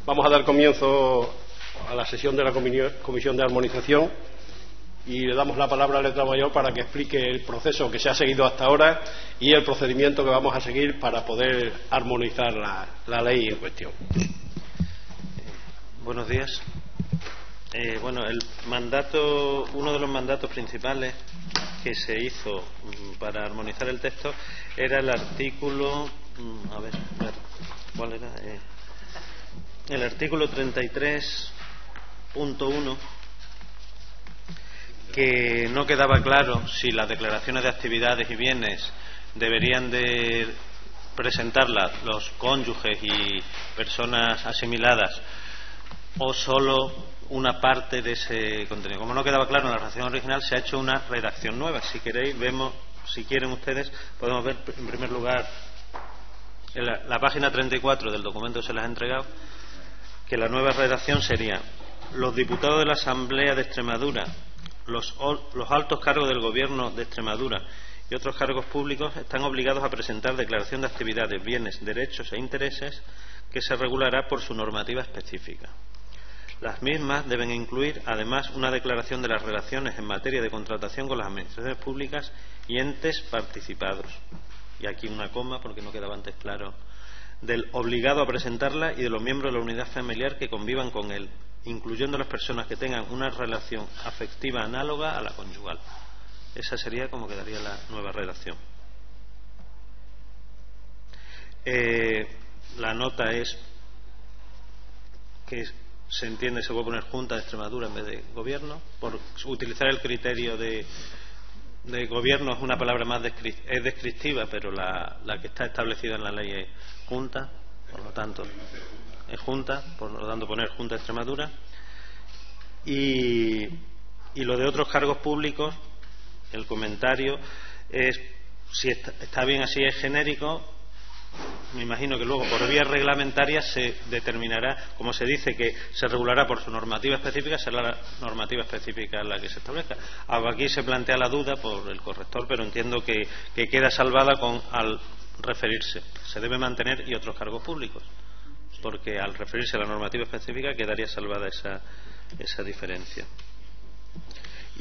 Vamos a dar comienzo a la sesión de la Comisión de Armonización y le damos la palabra al letrado mayor para que explique el proceso que se ha seguido hasta ahora y el procedimiento que vamos a seguir para poder armonizar la ley en cuestión. Buenos días. Bueno, uno de los mandatos principales que se hizo para armonizar el texto era el artículo, ¿cuál era? El artículo 33.1, que no quedaba claro si las declaraciones de actividades y bienes deberían de presentarlas los cónyuges y personas asimiladas o solo una parte de ese contenido. Como no quedaba claro en la redacción original, se ha hecho una redacción nueva. Si queréis, si quieren ustedes, podemos ver en primer lugar en la página 34 del documento que se les ha entregado, que la nueva redacción sería: los diputados de la Asamblea de Extremadura, los altos cargos del Gobierno de Extremadura y otros cargos públicos están obligados a presentar declaración de actividades, bienes, derechos e intereses que se regulará por su normativa específica. Las mismas deben incluir, además, una declaración de las relaciones en materia de contratación con las administraciones públicas y entes participados. Y aquí una coma, porque no quedaba antes claro, del obligado a presentarla y de los miembros de la unidad familiar que convivan con él, incluyendo las personas que tengan una relación afectiva análoga a la conyugal. Esa sería como quedaría la nueva redacción. La nota es que se entiende, se puede poner Junta de Extremadura en vez de Gobierno, por utilizar el criterio de Gobierno. Es una palabra más es descriptiva, pero la que está establecida en la ley es Junta, por lo tanto es Junta, por lo tanto poner Junta de Extremadura. Y lo de otros cargos públicos, el comentario es, si está bien así, es genérico. Me imagino que luego por vía reglamentaria se determinará, como se dice que se regulará por su normativa específica, será la normativa específica la que se establezca. Aquí se plantea la duda por el corrector, pero entiendo que queda salvada al referirse. Se debe mantener y otros cargos públicos, porque al referirse a la normativa específica quedaría salvada esa diferencia.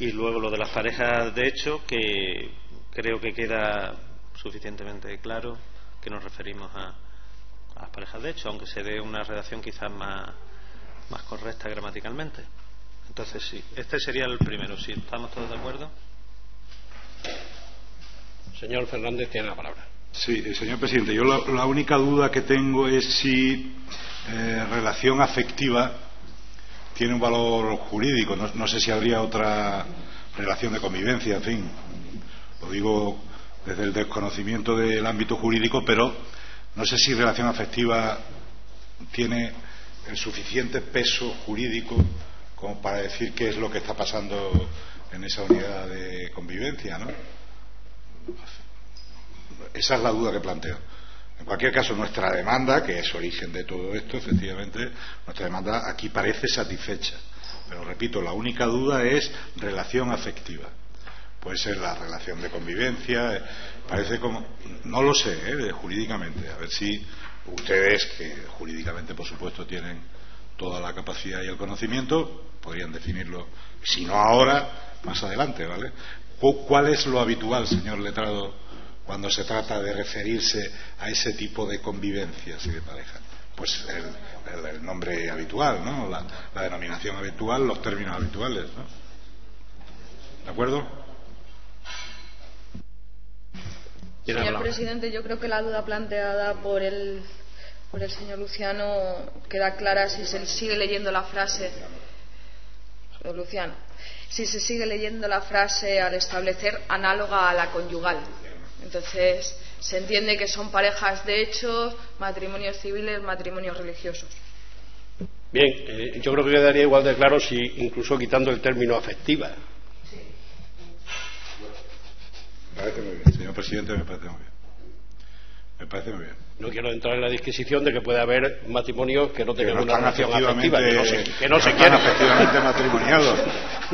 Y luego lo de las parejas de hecho, que creo que queda suficientemente claro que nos referimos a las parejas de hecho, aunque se dé una redacción quizás más correcta gramaticalmente. Entonces sí, este sería el primero. ¿Sí estamos todos de acuerdo? Señor Fernández tiene la palabra. Sí, señor presidente, yo la única duda que tengo es si relación afectiva tiene un valor jurídico. No sé si habría otra relación de convivencia, en fin, lo digo desde el desconocimiento del ámbito jurídico, pero no sé si relación afectiva tiene el suficiente peso jurídico como para decir qué es lo que está pasando en esa unidad de convivencia, ¿no? Esa es la duda que planteo. En cualquier caso, nuestra demanda, que es origen de todo esto, efectivamente, nuestra demanda aquí parece satisfecha. Pero repito, la única duda es relación afectiva. Puede ser la relación de convivencia, parece como, no lo sé, jurídicamente, a ver si ustedes, que jurídicamente por supuesto tienen toda la capacidad y el conocimiento, podrían definirlo, si no ahora, más adelante, ¿vale? ¿Cuál es lo habitual, señor letrado, cuando se trata de referirse a ese tipo de convivencias y de pareja? Pues el nombre habitual, ¿no? La denominación habitual, los términos habituales, ¿no? ¿De acuerdo? Señor presidente, yo creo que la duda planteada por el señor Luciano queda clara si se sigue leyendo la frase. Luciano, si se sigue leyendo la frase al establecer análoga a la conyugal. Entonces se entiende que son parejas de hechos, matrimonios civiles, matrimonios religiosos. Bien, yo creo que quedaría igual de claro si incluso quitando el término afectiva. Me parece muy bien, señor presidente, me parece muy bien. Me parece muy bien. No quiero entrar en la disquisición de que puede haber matrimonios que no tengan una relación afectiva, que no se quieren. Efectivamente matrimoniados.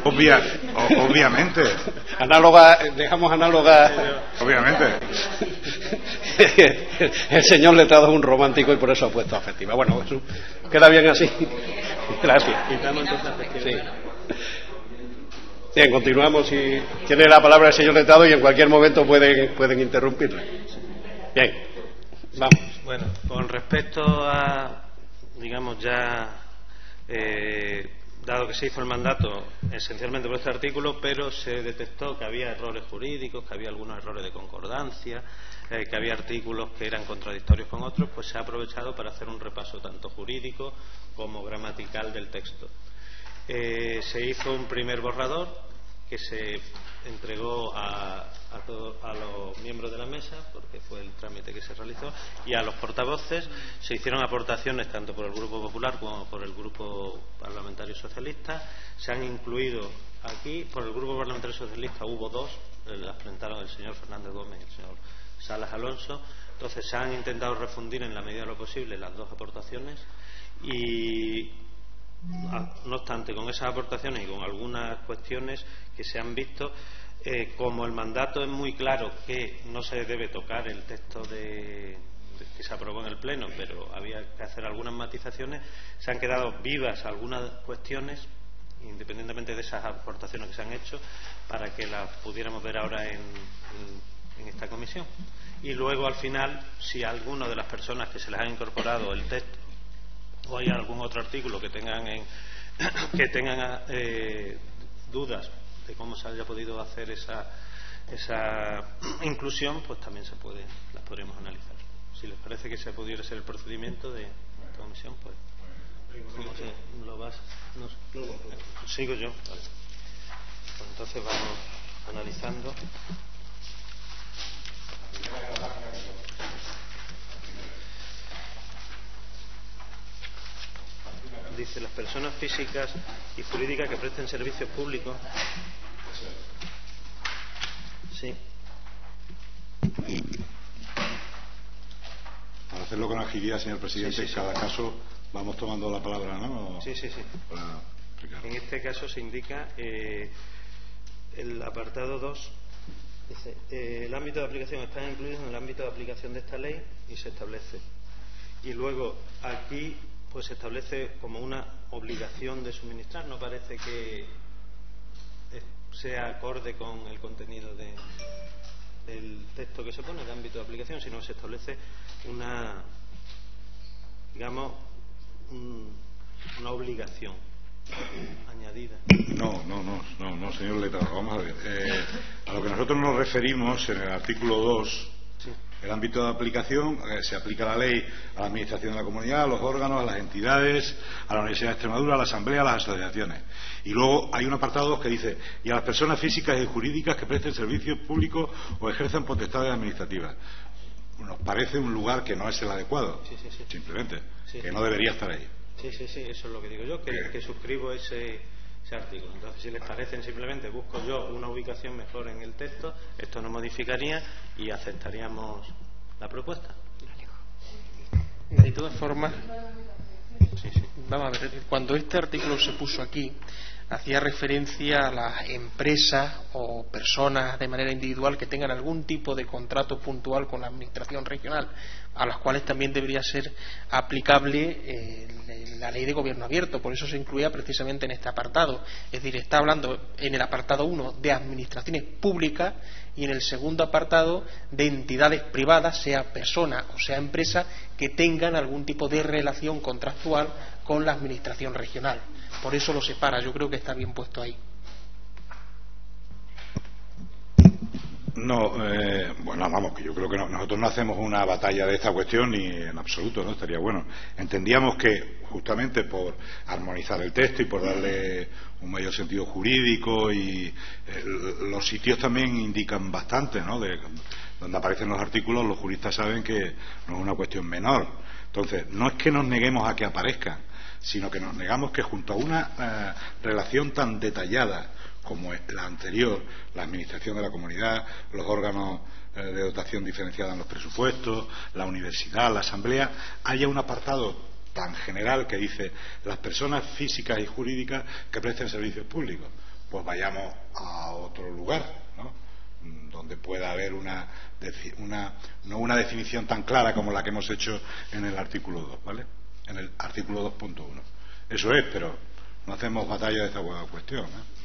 Obviamente. Análoga, dejamos análoga. Obviamente. El señor letrado es un romántico y por eso ha puesto afectiva. Bueno, eso queda bien así. Gracias. Sí. Bien, continuamos. Y tiene la palabra el señor letrado y en cualquier momento pueden interrumpirle. Bien, vamos. Bueno, con respecto a, digamos, ya dado que se hizo el mandato esencialmente por este artículo, pero se detectó que había errores jurídicos, que había algunos errores de concordancia, que había artículos que eran contradictorios con otros, pues se ha aprovechado para hacer un repaso tanto jurídico como gramatical del texto. Se hizo un primer borrador que se entregó a los miembros de la mesa, porque fue el trámite que se realizó, y a los portavoces. Se hicieron aportaciones tanto por el Grupo Popular como por el Grupo Parlamentario Socialista. Se han incluido aquí, por el Grupo Parlamentario Socialista hubo dos, las presentaron el señor Fernández Gómez y el señor Salas Alonso. Entonces se han intentado refundir en la medida de lo posible las dos aportaciones y, no obstante, con esas aportaciones y con algunas cuestiones que se han visto, como el mandato es muy claro que no se debe tocar el texto que se aprobó en el Pleno, pero había que hacer algunas matizaciones, se han quedado vivas algunas cuestiones, independientemente de esas aportaciones que se han hecho, para que las pudiéramos ver ahora en esta comisión. Y luego, al final, si a alguna de las personas que se les ha incorporado el texto o hay algún otro artículo que tengan dudas de cómo se haya podido hacer esa inclusión, pues también las podremos analizar. Si les parece que se pudiera ser el procedimiento de esta comisión, pues lo vas. No, sigo yo. Vale. Pues entonces vamos analizando. Dice: las personas físicas y jurídicas que presten servicios públicos. Sí. Para hacerlo con agilidad, señor presidente, sí. Cada caso vamos tomando la palabra, ¿no? Sí. Para explicarlo. En este caso se indica el apartado 2. Dice: el ámbito de aplicación está incluido en el ámbito de aplicación de esta ley, y se establece. Y luego aquí pues se establece como una obligación de suministrar. No parece que sea acorde con el contenido del texto que se pone de ámbito de aplicación, sino que se establece una obligación añadida. No, señor letrado, vamos a ver. A lo que nosotros nos referimos en el artículo 2, sí. El ámbito de aplicación, se aplica la ley a la administración de la comunidad, a los órganos, a las entidades, a la Universidad de Extremadura, a la Asamblea, a las asociaciones. Y luego hay un apartado 2 que dice: y a las personas físicas y jurídicas que presten servicios públicos o ejerzan potestades administrativas. Nos parece un lugar que no es el adecuado, sí. Simplemente, sí. Que no debería estar ahí. Sí, eso es lo que digo yo, que suscribo ese artículo. Entonces, si les parece, simplemente busco yo una ubicación mejor en el texto, esto no modificaría y aceptaríamos la propuesta. De todas formas, vamos a ver, cuando este artículo se puso aquí, hacía referencia a las empresas o personas de manera individual que tengan algún tipo de contrato puntual con la administración regional, a las cuales también debería ser aplicable la ley de gobierno abierto. Por eso se incluía precisamente en este apartado. Es decir, está hablando en el apartado 1 de administraciones públicas y en el segundo apartado de entidades privadas, sea persona o sea empresa, que tengan algún tipo de relación contractual con la administración regional. Por eso lo separa. Yo creo que está bien puesto ahí. No, bueno, vamos, que yo creo que nosotros no hacemos una batalla de esta cuestión ni en absoluto, ¿no? Estaría bueno. Entendíamos que justamente por armonizar el texto y por darle un mayor sentido jurídico, y los sitios también indican bastante, ¿no? Donde aparecen los artículos, los juristas saben que no es una cuestión menor. Entonces, no es que nos neguemos a que aparezcan, sino que nos negamos que junto a una relación tan detallada como la anterior, la administración de la comunidad, los órganos de dotación diferenciada en los presupuestos, la universidad, la asamblea, haya un apartado tan general que dice las personas físicas y jurídicas que presten servicios públicos. Pues vayamos a otro lugar, ¿no? donde pueda haber no una definición tan clara como la que hemos hecho en el artículo 2, ¿vale? En el artículo 2.1. Eso es, pero no hacemos batalla de esta cuestión, ¿eh?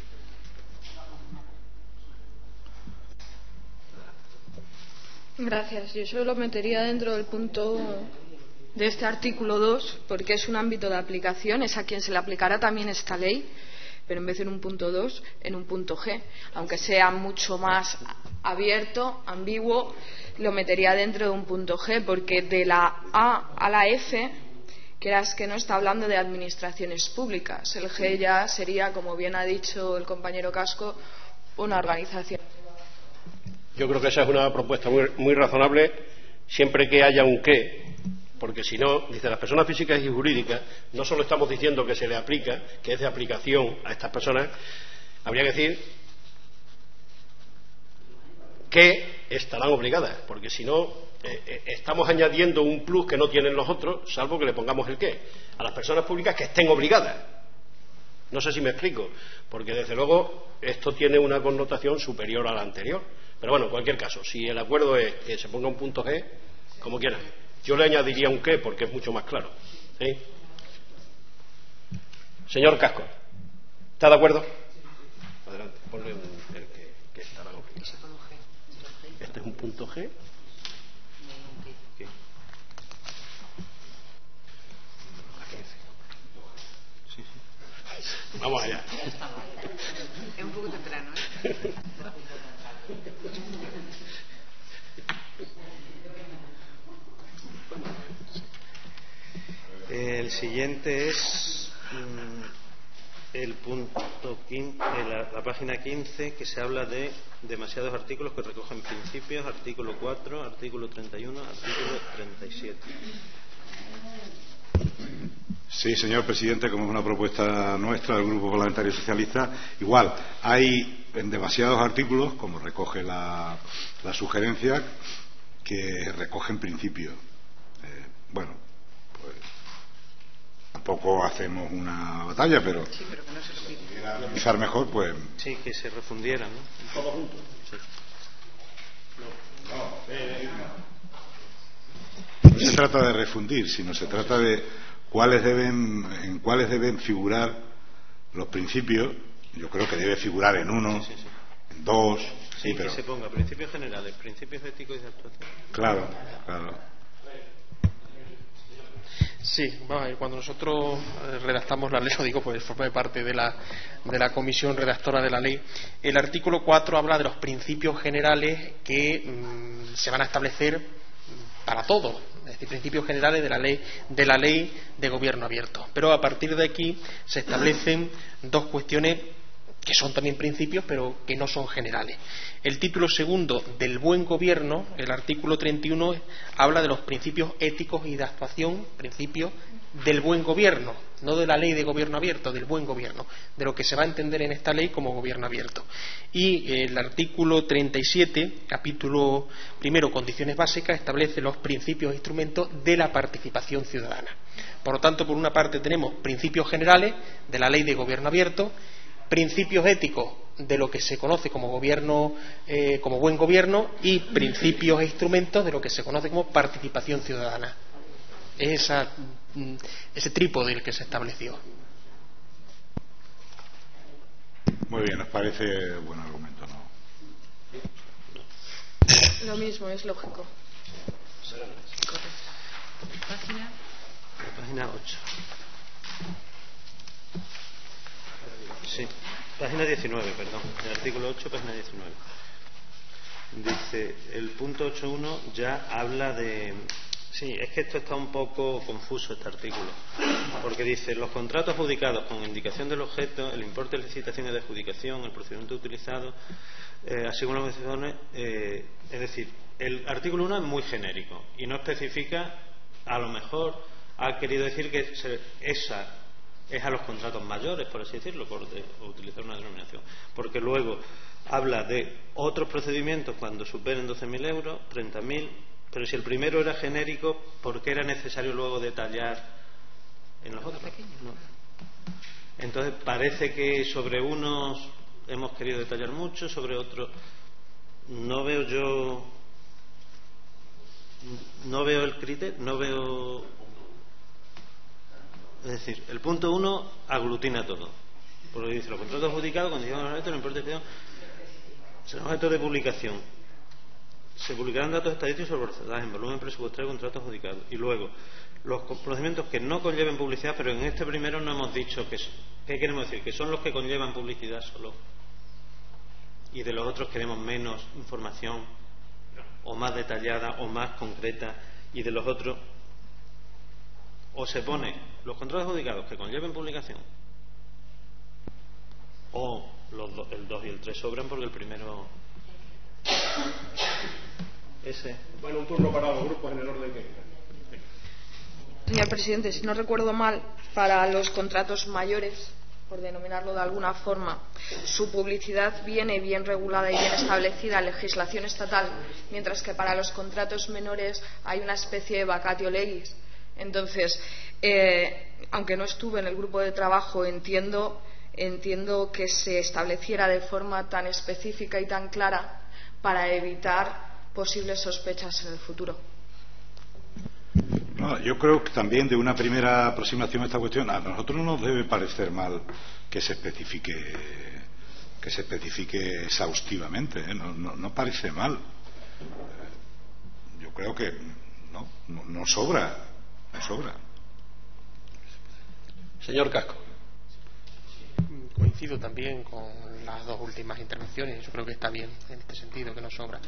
Gracias. Yo solo metería dentro del punto de este artículo 2, porque es un ámbito de aplicación, es a quien se le aplicará también esta ley, pero en vez de en un punto 2, en un punto G. Aunque sea mucho más abierto, ambiguo, lo metería dentro de un punto G, porque de la A a la F, creas que no está hablando de administraciones públicas. El G ya sería, como bien ha dicho el compañero Casco, una organización. Yo creo que esa es una propuesta muy razonable, siempre que haya un qué, porque si no, dice, las personas físicas y jurídicas, no solo estamos diciendo que se le aplica, que es de aplicación a estas personas, habría que decir que estarán obligadas, porque si no, estamos añadiendo un plus que no tienen los otros, salvo que le pongamos el qué, a las personas públicas que estén obligadas. No sé si me explico, porque desde luego esto tiene una connotación superior a la anterior. Pero bueno, en cualquier caso, si el acuerdo es que se ponga un punto G, como quieran. Yo le añadiría un qué porque es mucho más claro. ¿Sí? Señor Casco, ¿está de acuerdo? Adelante, ponle el que estará obligados. Este es un punto G. Vamos allá. Es un poco temprano, ¿eh? El siguiente es el punto 15, la página 15, que se habla de demasiados artículos que recogen principios, artículo 4, artículo 31, artículo 37. Sí, señor presidente, como es una propuesta nuestra del Grupo Parlamentario Socialista, igual hay en demasiados artículos, como recoge la sugerencia, que recogen principios. Bueno, pues tampoco hacemos una batalla, pero sí, pero que no se repite. Si pudiera analizar mejor, pues sí, que se refundieran, ¿no? Todos juntos. Sí. No se trata de refundir, sino se trata de en cuáles deben figurar los principios. Yo creo que debe figurar en uno, sí. En dos. Sí, pero que se ponga principios generales, principios éticos y de actuación. Claro. Sí, cuando nosotros redactamos la ley, lo digo pues forma parte de la comisión redactora de la ley, el artículo 4 habla de los principios generales que se van a establecer para todos, es decir, principios generales de la ley de gobierno abierto. Pero a partir de aquí se establecen dos cuestiones que son también principios, pero que no son generales. El título segundo del buen gobierno, el artículo 31, habla de los principios éticos y de actuación, principios del buen gobierno, no de la ley de gobierno abierto, del buen gobierno, de lo que se va a entender en esta ley como gobierno abierto. Y el artículo 37, capítulo primero, condiciones básicas, establece los principios e instrumentos de la participación ciudadana. Por lo tanto, por una parte tenemos principios generales de la ley de gobierno abierto, principios éticos de lo que se conoce como gobierno, como buen gobierno, y principios e instrumentos de lo que se conoce como participación ciudadana. Es ese trípode el que se estableció. Muy bien, nos parece buen argumento, ¿no? Lo mismo, es lógico. Página 8. Sí, página 19, perdón. El artículo 8, página 19. Dice, el punto 8.1 ya habla de... Sí, es que esto está un poco confuso, este artículo, porque dice, los contratos adjudicados con indicación del objeto, el importe de licitación y de adjudicación, el procedimiento utilizado, así como las condiciones, es decir, el artículo 1 es muy genérico y no especifica, a lo mejor ha querido decir que esa es a los contratos mayores, por así decirlo, por utilizar una denominación, porque luego habla de otros procedimientos cuando superen 12.000 euros, 30.000, pero si el primero era genérico, ¿por qué era necesario luego detallar en los otros? No. Entonces parece que sobre unos hemos querido detallar mucho, sobre otros no veo el criterio, no veo. Es decir, el punto 1 aglutina todo. Porque dice: los contratos adjudicados, condiciones de objeto, no importa serán objetos de publicación. Se publicarán datos estadísticos sobre porcentaje en volumen presupuestario de contratos adjudicados. Y luego, los procedimientos que no conlleven publicidad, pero en este primero no hemos dicho ¿qué queremos decir? Que son los que conllevan publicidad solo. Y de los otros queremos menos información, o más detallada, o más concreta. Y de los otros, o se pone los contratos adjudicados que conlleven publicación, o el 2 y el 3 sobran porque el primero. Ese. Bueno, un turno para los grupos en el orden que. Señor presidente, si no recuerdo mal, para los contratos mayores, por denominarlo de alguna forma, su publicidad viene bien regulada y bien establecida en legislación estatal, mientras que para los contratos menores hay una especie de vacatio legis. Entonces, aunque no estuve en el grupo de trabajo, entiendo que se estableciera de forma tan específica y tan clara para evitar posibles sospechas en el futuro. No, yo creo que también de una primera aproximación a esta cuestión, a nosotros no nos debe parecer mal que se especifique exhaustivamente, ¿eh? No parece mal. Yo creo que no sobra. Señor Casco. Coincido también con las dos últimas intervenciones. Yo creo que está bien en este sentido, que no sobra.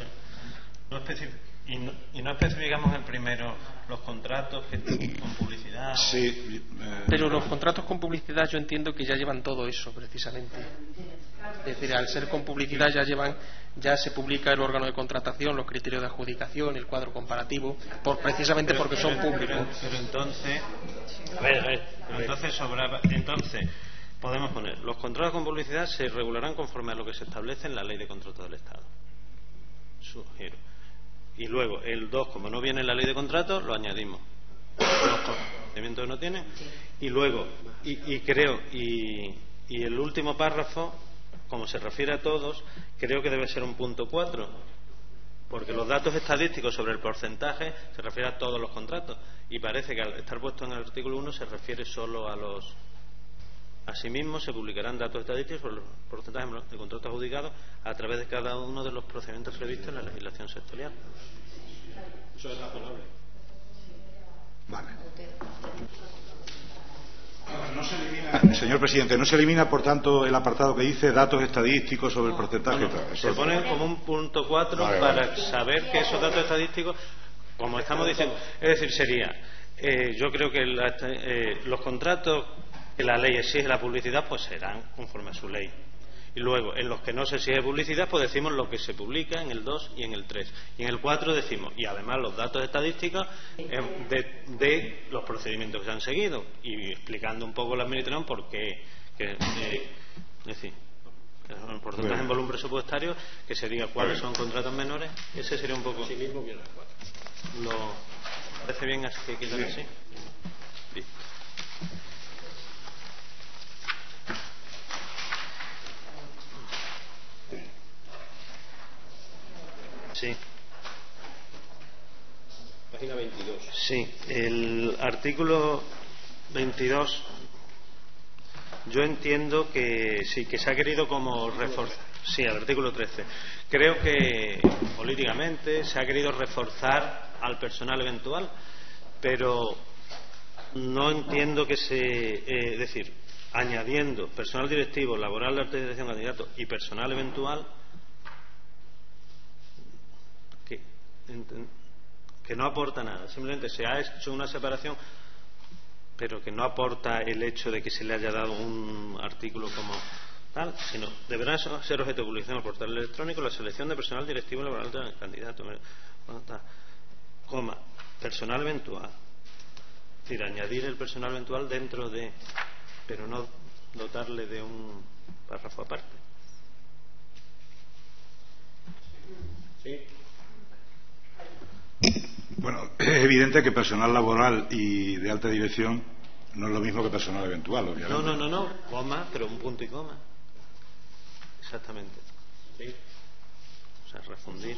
Y no especificamos el primero los contratos con publicidad. Sí, pero los contratos con publicidad yo entiendo que ya llevan todo eso precisamente. Es decir, al ser con publicidad ya se publica el órgano de contratación, los criterios de adjudicación, el cuadro comparativo, precisamente porque son públicos. Pero entonces, entonces podemos poner: los contratos con publicidad se regularán conforme a lo que se establece en la Ley de Contratos del Estado. Sugiero. Y luego el 2, como no viene en la Ley de Contratos, lo añadimos. Los procedimientos no tienen. Y luego, y el último párrafo, como se refiere a todos, creo que debe ser un punto 4, porque los datos estadísticos sobre el porcentaje se refiere a todos los contratos, y parece que al estar puesto en el artículo 1 se refiere solo a los. Asimismo, se publicarán datos estadísticos sobre los porcentajes de contratos adjudicados a través de cada uno de los procedimientos previstos en la legislación sectorial. Eso es razonable. Vale. Señor presidente, no se elimina, por tanto, el apartado que dice datos estadísticos sobre el porcentaje. Se pone como un punto 4 para saber que esos datos estadísticos, como estamos diciendo, es decir, sería, yo creo que los contratos que la ley exige la publicidad, pues serán conforme a su ley. Y luego, en los que no se exige publicidad, pues decimos lo que se publica en el 2 y en el 3. Y en el 4 decimos, y además los datos estadísticos de los procedimientos que se han seguido. Y explicando un poco la administración por qué. Es decir, el porcentaje en volumen presupuestario, que se diga cuáles son contratos menores. Ese sería un poco. Sí mismo viene el 4. ¿Parece bien así que quitar así? Listo. Sí. Página 22. Sí, el artículo 22. Yo entiendo que sí, que se ha querido como reforzar. Sí, el artículo 13. Creo que políticamente se ha querido reforzar al personal eventual, pero no entiendo que es decir, añadiendo personal directivo, laboral de alta dirección, candidato y personal eventual, que no aporta nada. Simplemente se ha hecho una separación, pero que no aporta el hecho de que se le haya dado un artículo como tal, sino deberá ser objeto de publicación en el portal electrónico la selección de personal directivo laboral del candidato, coma, personal eventual. Es decir, añadir el personal eventual dentro de, pero no dotarle de un párrafo aparte. Sí. Bueno, es evidente que personal laboral y de alta dirección no es lo mismo que personal eventual, obviamente. No, coma, pero un punto y coma. Exactamente. Sí. sea, refundir.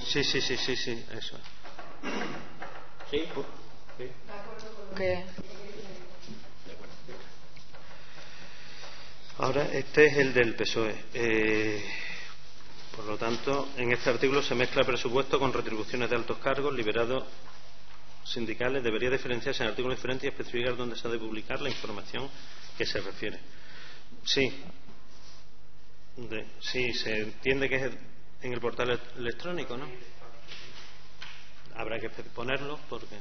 Sí, eso. Sí, sí. ¿Qué? Ahora, este es el del PSOE. Por lo tanto, en este artículo se mezcla presupuesto con retribuciones de altos cargos, liberados sindicales. Debería diferenciarse en artículos diferentes y especificar dónde se ha de publicar la información que se refiere. Sí. Sí, se entiende que es en el portal electrónico, ¿no? Habrá que ponerlo porque...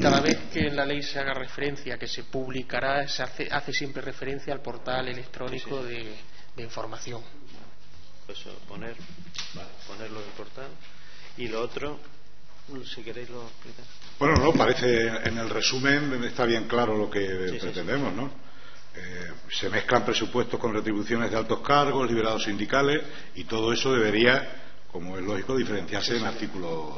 Cada vez que en la ley se haga referencia que se publicará, se hace siempre referencia al portal electrónico de información. Pues ponerlo en el portal. Y lo otro, si queréis lo explicáis. Bueno, no, parece en el resumen está bien claro lo que pretendemos, ¿no? Se mezclan presupuestos con retribuciones de altos cargos, liberados sindicales, y todo eso debería, como es lógico, diferenciarse en artículos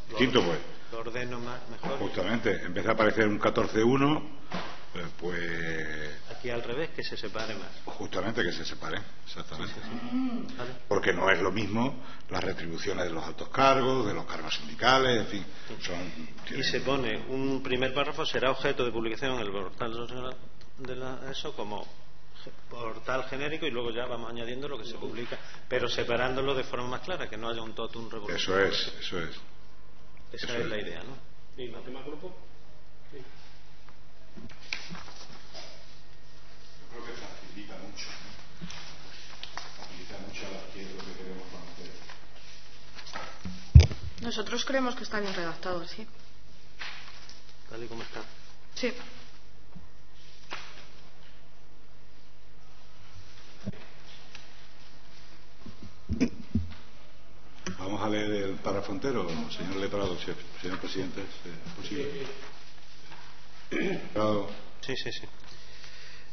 distintos, pues. Lo ordeno mejor. Justamente, en vez de aparecer un 14.1, pues... Aquí al revés, que se separe más. Justamente, que se separe, exactamente. Sí. ¿Vale? Porque no es lo mismo las retribuciones de los altos cargos, de los cargos sindicales, en fin. Y se pone un primer párrafo, será objeto de publicación en el portal eso como portal genérico, y luego ya vamos añadiendo lo que se publica, pero separándolo de forma más clara, que no haya un totum revolutum. Eso es. Esa es la idea, ¿no? ¿Y los demás grupos? Sí. Yo creo que facilita mucho, ¿no? Facilita mucho a la izquierda lo que queremos conocer. Nosotros creemos que está bien redactado, sí. Tal y como está. Sí. Vamos a leer el párrafo entero, señor Leprado, señor presidente, ¿es posible? Leprado. Sí.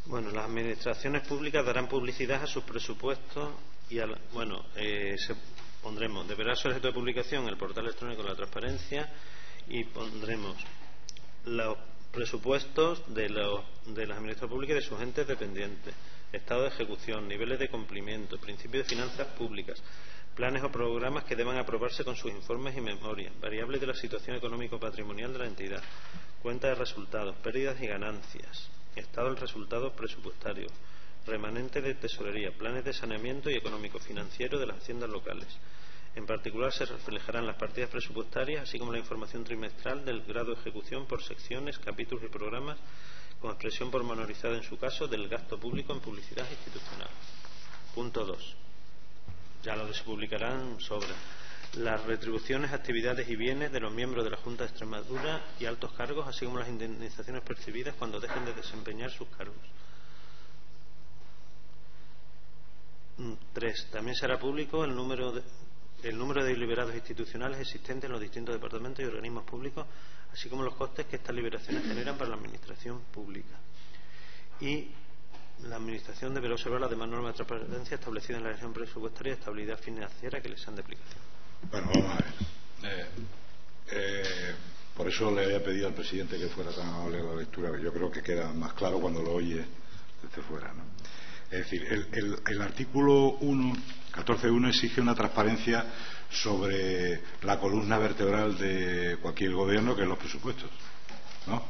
Bueno, las administraciones públicas darán publicidad a sus presupuestos y pondremos, deberá ser objeto de publicación en el portal electrónico de la transparencia, y pondremos los presupuestos de las administraciones públicas y de sus entes dependientes, estado de ejecución, niveles de cumplimiento, principios de finanzas públicas, planes o programas que deban aprobarse con sus informes y memorias, variables de la situación económico-patrimonial de la entidad, cuenta de resultados, pérdidas y ganancias, estado del resultado presupuestario, remanente de tesorería, planes de saneamiento y económico-financiero de las haciendas locales. En particular se reflejarán las partidas presupuestarias, así como la información trimestral del grado de ejecución por secciones, capítulos y programas, con expresión pormenorizada en su caso del gasto público en publicidad institucional. Punto 2. Ya lo que se publicarán sobre las retribuciones, actividades y bienes de los miembros de la Junta de Extremadura y altos cargos, así como las indemnizaciones percibidas cuando dejen de desempeñar sus cargos. 3. También será público el número de liberados institucionales existentes en los distintos departamentos y organismos públicos, así como los costes que estas liberaciones generan para la administración pública. Y la Administración deberá observar las demás normas de transparencia establecidas en la legislación presupuestaria y estabilidad financiera que les sean de aplicación. Bueno, vamos a ver. Por eso le había pedido al presidente que fuera tan amable a la lectura, que yo creo que queda más claro cuando lo oye desde fuera, ¿no? Es decir, el artículo 14.1 exige una transparencia sobre la columna vertebral de cualquier gobierno, que es los presupuestos, ¿no?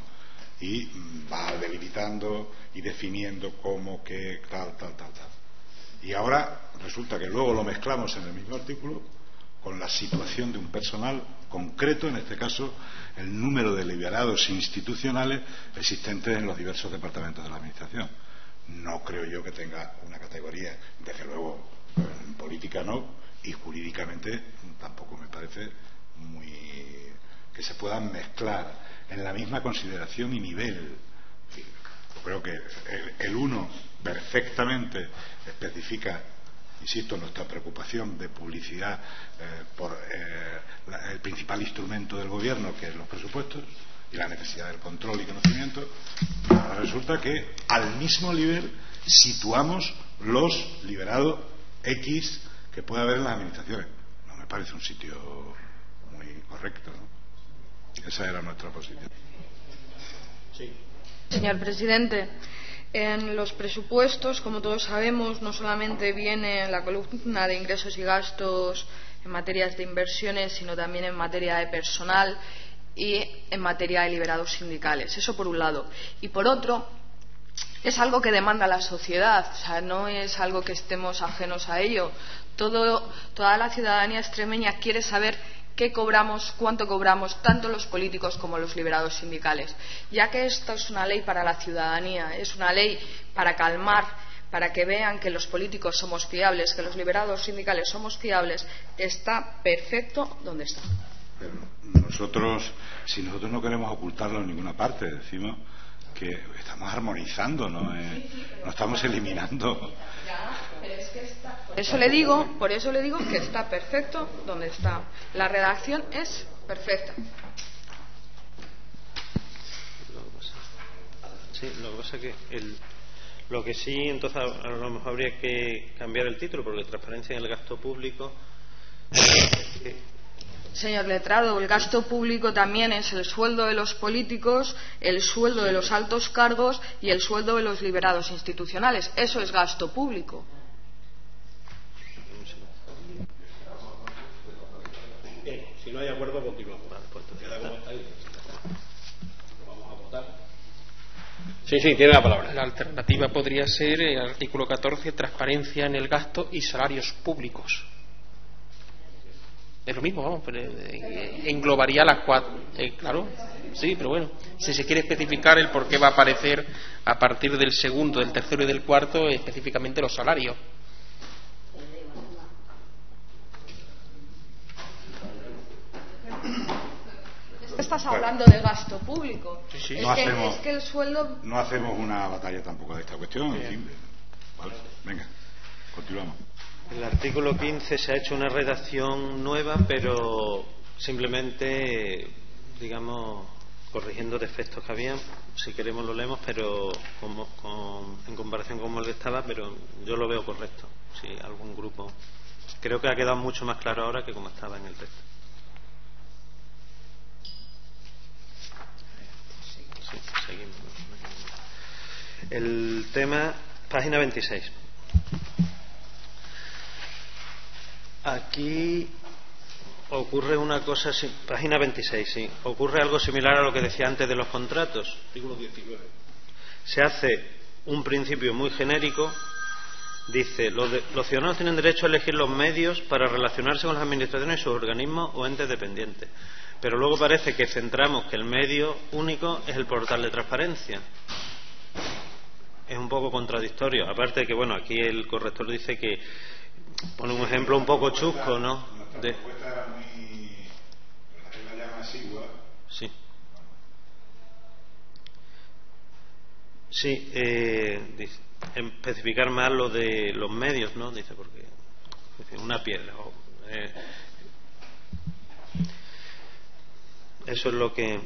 Y va delimitando y definiendo cómo, qué, tal. Y ahora resulta que luego lo mezclamos en el mismo artículo con la situación de un personal concreto, en este caso el número de liberados institucionales existentes en los diversos departamentos de la Administración. No creo yo que tenga una categoría, desde luego en política no, y jurídicamente tampoco me parece muy que se puedan mezclar en la misma consideración y nivel. Yo creo que el 1 perfectamente especifica, insisto, nuestra preocupación de publicidad por el principal instrumento del gobierno, que es los presupuestos, y la necesidad del control y conocimiento. Ahora resulta que al mismo nivel situamos los liberados X que puede haber en las administraciones. No me parece un sitio muy correcto, ¿no? Esa era nuestra posición. Sí. Señor presidente, En los presupuestos, como todos sabemos, no solamente viene la columna de ingresos y gastos en materias de inversiones, sino también en materia de personal y en materia de liberados sindicales. Eso por un lado. Y por otro, es algo que demanda la sociedad, o sea, no es algo que estemos ajenos a ello. Toda la ciudadanía extremeña quiere saber qué cobramos, cuánto cobramos, tanto los políticos como los liberados sindicales. Ya que esto es una ley para la ciudadanía, es una ley para calmar, para que vean que los políticos somos fiables, que los liberados sindicales somos fiables, está perfecto donde está. Pero si nosotros no queremos ocultarlo en ninguna parte, decimos que estamos armonizando, no estamos eliminando. Pero es que por eso le digo que está perfecto donde está. La redacción es perfecta. Sí, lo que pasa es que lo que sí, entonces a lo mejor habría que cambiar el título, porque transparencia en el gasto público. Señor letrado, el gasto público también es el sueldo de los políticos, el sueldo de los altos cargos y el sueldo de los liberados institucionales. Eso es gasto público. Si no hay acuerdo, continuamos. Vamos a votar. Sí, tiene la palabra. La alternativa podría ser el artículo 14, transparencia en el gasto y salarios públicos. Es lo mismo, vamos, pero englobaría las cuatro. Claro, sí, pero bueno, si se quiere especificar el por qué va a aparecer a partir del segundo, del tercero y del cuarto, específicamente los salarios. Estás hablando de gasto público. Sí. Es que el sueldo. No hacemos una batalla tampoco de esta cuestión. En fin, vale, venga, continuamos. El artículo 15 se ha hecho una redacción nueva, pero simplemente, digamos, corrigiendo defectos que había. Si queremos lo leemos, pero en comparación con el que estaba, pero yo lo veo correcto. Si algún grupo. Creo que ha quedado mucho más claro ahora que como estaba en el texto. Sí, seguimos. El tema, página 26. Aquí ocurre una cosa, página 26, sí. Ocurre algo similar a lo que decía antes de los contratos. Artículo 19. Se hace un principio muy genérico. Dice, los ciudadanos tienen derecho a elegir los medios para relacionarse con las administraciones y sus organismos o entes dependientes. Pero luego parece que centramos que el medio único es el portal de transparencia. Es un poco contradictorio. Aparte de que, bueno, aquí el corrector dice que pone un ejemplo un poco chusco, ¿no? Nuestra propuesta era muy... la llama asigua. Sí. Sí, dice, especificar más lo de los medios, ¿no? Dice, porque dice, una piedra. Eso es lo que...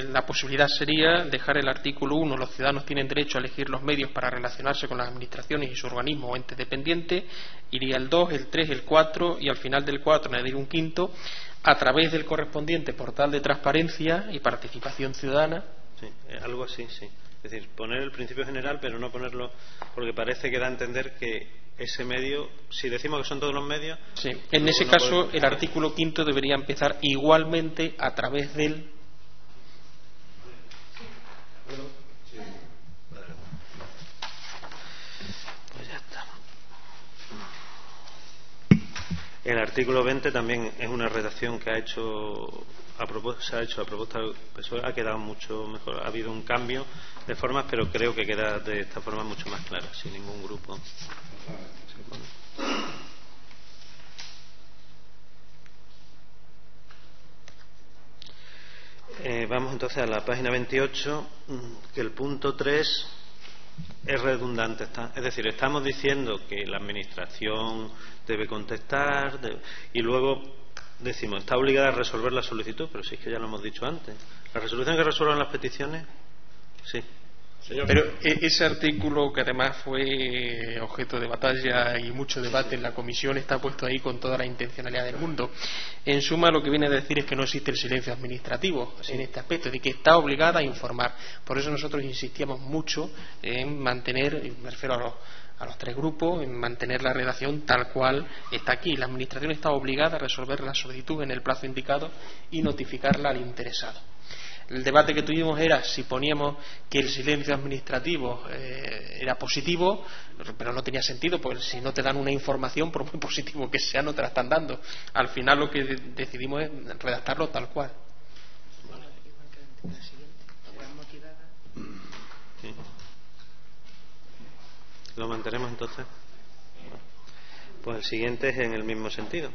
La posibilidad sería dejar el artículo 1, los ciudadanos tienen derecho a elegir los medios para relacionarse con las administraciones y sus organismos o entes dependientes. Iría el 2, el 3, el 4 y al final del 4 añadir un quinto, a través del correspondiente portal de transparencia y participación ciudadana. Sí, algo así, sí. Es decir, poner el principio general, pero no ponerlo, porque parece que da a entender que ese medio, si decimos que son todos los medios... Sí, en ese caso el artículo 5 debería empezar igualmente a través del... Pues ya está. El artículo 20 también es una redacción que se ha hecho a propuesta del PSOE, ha quedado mucho mejor. Ha habido un cambio de formas, pero creo que queda de esta forma mucho más clara, sin ningún grupo. Vamos entonces a la página 28, que el punto 3 es redundante. Es decir, estamos diciendo que la administración debe contestar y luego decimos, está obligada a resolver la solicitud, pero si es que ya lo hemos dicho antes. ¿La resolución que resuelvan las peticiones? Sí. Pero ese artículo, que además fue objeto de batalla y mucho debate en la comisión, está puesto ahí con toda la intencionalidad del mundo. En suma, lo que viene a decir es que no existe el silencio administrativo en este aspecto, de que está obligada a informar. Por eso nosotros insistíamos mucho en mantener, me refiero a los tres grupos, en mantener la redacción tal cual está aquí. La administración está obligada a resolver la solicitud en el plazo indicado y notificarla al interesado. El debate que tuvimos era si poníamos que el silencio administrativo era positivo, pero no tenía sentido, porque si no te dan una información, por muy positivo que sea, no te la están dando. Al final lo que decidimos es redactarlo tal cual. Sí. ¿Lo mantenemos entonces? Pues el siguiente es en el mismo sentido.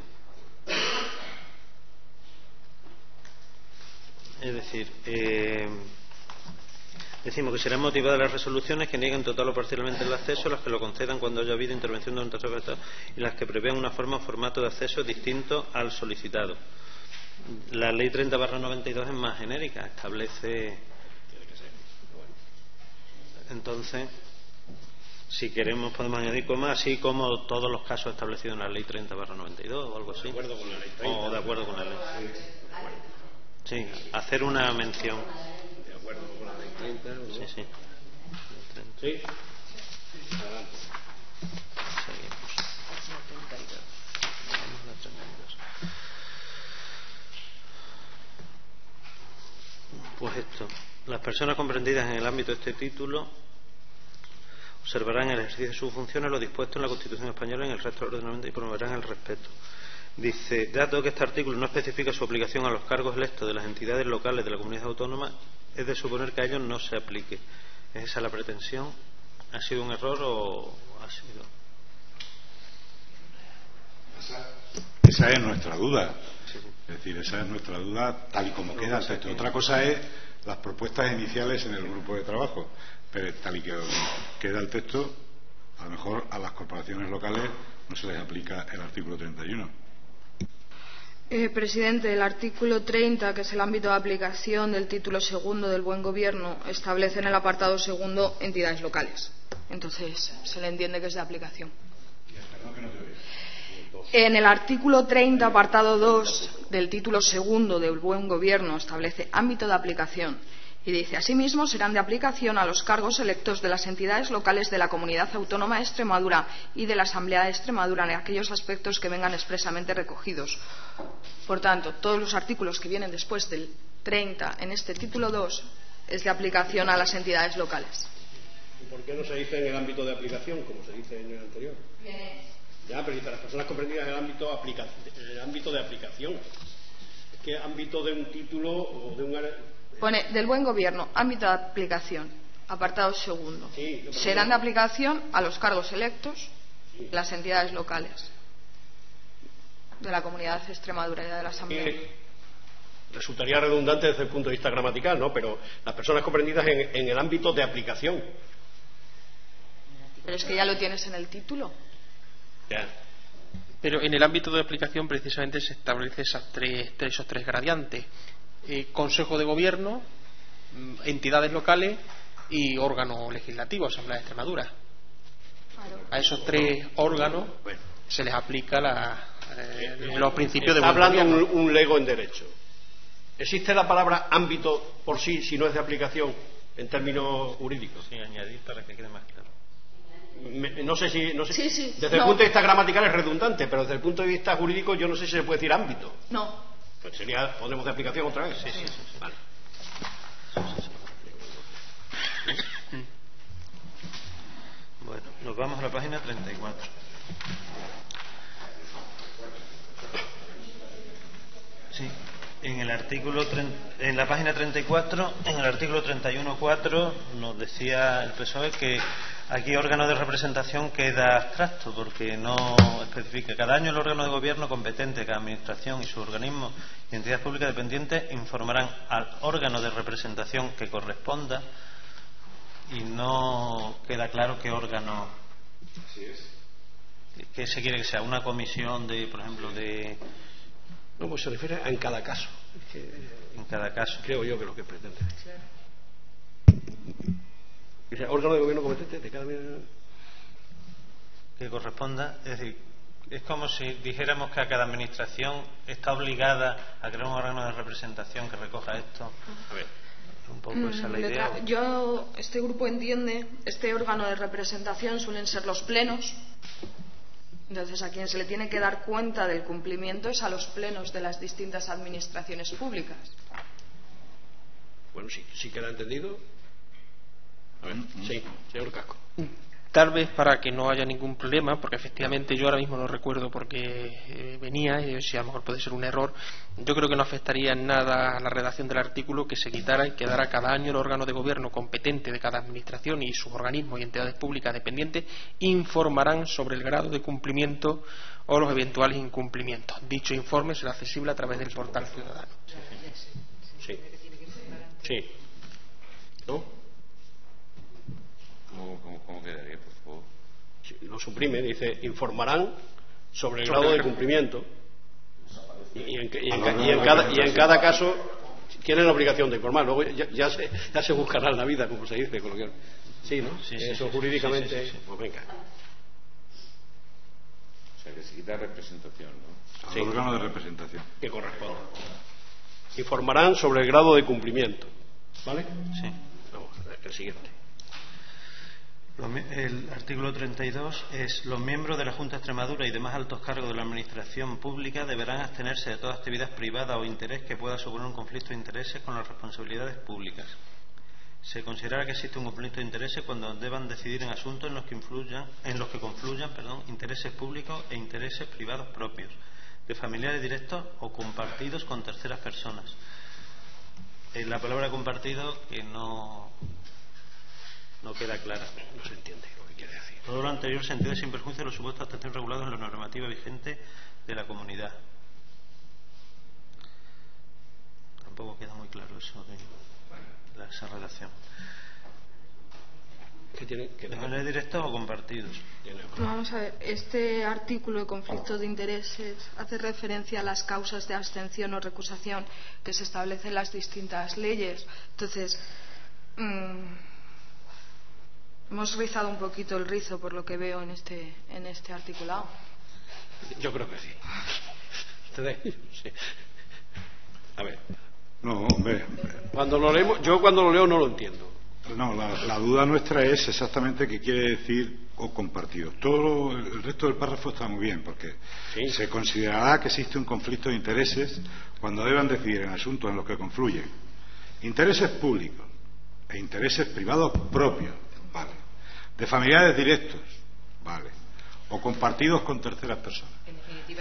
Es decir, decimos que serán motivadas las resoluciones que nieguen total o parcialmente el acceso, las que lo concedan cuando haya habido intervención de un tercero y las que prevean una forma o formato de acceso distinto al solicitado. La ley 30/92 es más genérica, establece. Entonces, si queremos podemos añadir comas, así como todos los casos establecidos en la ley 30/92 o algo así. De acuerdo con la ley 30. O de acuerdo con la ley. Sí, hacer una mención. De acuerdo con la ley 30. ¿No? Sí, sí. Sí. Adelante. Seguimos. Vamos a la 32. Pues esto. Las personas comprendidas en el ámbito de este título observarán el ejercicio de sus funciones lo dispuesto en la Constitución española y en el resto del ordenamiento y promoverán el respeto. Dice, dado que este artículo no especifica su aplicación a los cargos electos de las entidades locales de la comunidad autónoma, es de suponer que a ellos no se aplique. ¿Es esa la pretensión? ¿Ha sido un error o ha sido...? Esa es nuestra duda. Sí. Es decir, esa es nuestra duda tal y como queda el texto. Otra cosa es las propuestas iniciales en el grupo de trabajo, pero tal y que queda el texto, a lo mejor a las corporaciones locales no se les aplica el artículo 31. Presidente, el artículo 30, que es el ámbito de aplicación del título segundo del Buen Gobierno, establece en el apartado segundo entidades locales. Entonces, se le entiende que es de aplicación. En el artículo 30, apartado 2 del título segundo del Buen Gobierno, establece ámbito de aplicación y dice, asimismo, serán de aplicación a los cargos electos de las entidades locales de la Comunidad Autónoma de Extremadura y de la Asamblea de Extremadura en aquellos aspectos que vengan expresamente recogidos. Por tanto, todos los artículos que vienen después del 30 en este título 2 es de aplicación a las entidades locales. ¿Y por qué no se dice en el ámbito de aplicación, como se dice en el anterior? Ya, pero para las personas comprendidas en el ámbito de aplicación. Es que ámbito de un título o de un... Pone del Buen Gobierno, ámbito de aplicación, apartado segundo. Sí, serán de aplicación a los cargos electos de las entidades locales de la Comunidad de Extremadura y de la Asamblea. Resultaría redundante desde el punto de vista gramatical, ¿no? Pero las personas comprendidas en el ámbito de aplicación. Pero es que ya lo tienes en el título. Ya. Pero en el ámbito de aplicación precisamente se establece esos tres gradientes. Consejo de Gobierno, entidades locales y órgano legislativo, Asamblea de Extremadura. A esos tres órganos se les aplica los principios de buen hablando gobierno. un lego en derecho. ¿Existe la palabra ámbito por sí si no es de aplicación en términos jurídicos? Sí, añadir para que quede más claro. No sé si Sí, desde el punto de vista gramatical es redundante, pero desde el punto de vista jurídico yo no sé si se puede decir ámbito. No. Pues sería, podemos de aplicación otra vez. Sí. Vale. Bueno, nos vamos a la página 34. Sí, en la página 34, en el artículo 31.4 nos decía el PSOE que aquí órgano de representación queda abstracto porque no especifica. Cada año el órgano de gobierno competente, cada administración y su organismo y entidad pública dependiente informarán al órgano de representación que corresponda y no queda claro qué órgano. Así es. ¿Qué se quiere que sea? ¿Una comisión de, por ejemplo, de...? No, pues se refiere a en cada caso. En cada caso. Creo yo que lo que pretende. Dice, órgano de gobierno competente de cada... Que corresponda, es decir, es como si dijéramos que a cada administración está obligada a crear un órgano de representación que recoja esto. A ver, un poco esa es la idea. Este grupo entiende, este órgano de representación suelen ser los plenos. Entonces, a quien se le tiene que dar cuenta del cumplimiento es a los plenos de las distintas administraciones públicas. Bueno, sí queda entendido. A ver, sí, señor Casco. Tal vez para que no haya ningún problema, porque efectivamente yo ahora mismo no recuerdo porque venía, y si a lo mejor puede ser un error, yo creo que no afectaría en nada a la redacción del artículo que se quitara y quedara cada año el órgano de gobierno competente de cada administración y sus organismos y entidades públicas dependientes informarán sobre el grado de cumplimiento o los eventuales incumplimientos. Dicho informe será accesible a través del portal ciudadano. Sí. ¿No? ¿Cómo quedaría, por favor? Lo suprime, dice, informarán sobre el grado de cumplimiento y en cada caso tienen la obligación de informar. Luego ya se buscará en la vida, como se dice coloquialmente. Sí, ¿no? Eso jurídicamente. Sí. Pues venga. O sea, que se quita representación, ¿no? Al órgano de representación. Que corresponde. Informarán sobre el grado de cumplimiento. ¿Vale? Sí. Vamos, el siguiente. El artículo 32 es: los miembros de la Junta de Extremadura y demás altos cargos de la Administración Pública deberán abstenerse de toda actividad privada o interés que pueda suponer un conflicto de intereses con las responsabilidades públicas. Se considera que existe un conflicto de intereses cuando deban decidir en asuntos en los que confluyan intereses públicos e intereses privados propios, de familiares directos o compartidos con terceras personas. La palabra compartido que no queda clara. No se entiende lo que quiere decir. Todo lo anterior se entiende sin perjuicio de los supuestos de abstención regulados en la normativa vigente de la comunidad. Tampoco queda muy claro eso de esa relación. ¿De manera directa o compartidos? Vamos a ver, este artículo de conflictos de intereses hace referencia a las causas de abstención o recusación que se establecen en las distintas leyes. Entonces, hemos rizado un poquito el rizo por lo que veo en este articulado. Yo creo que sí. Sí. A ver. No, hombre. Cuando lo leo no lo entiendo. No, la duda nuestra es exactamente qué quiere decir o compartido. Todo el resto del párrafo está muy bien, porque se considerará que existe un conflicto de intereses cuando deban decidir en asuntos en los que confluyen intereses públicos e intereses privados propios, vale, de familiares directos, vale, o compartidos con terceras personas.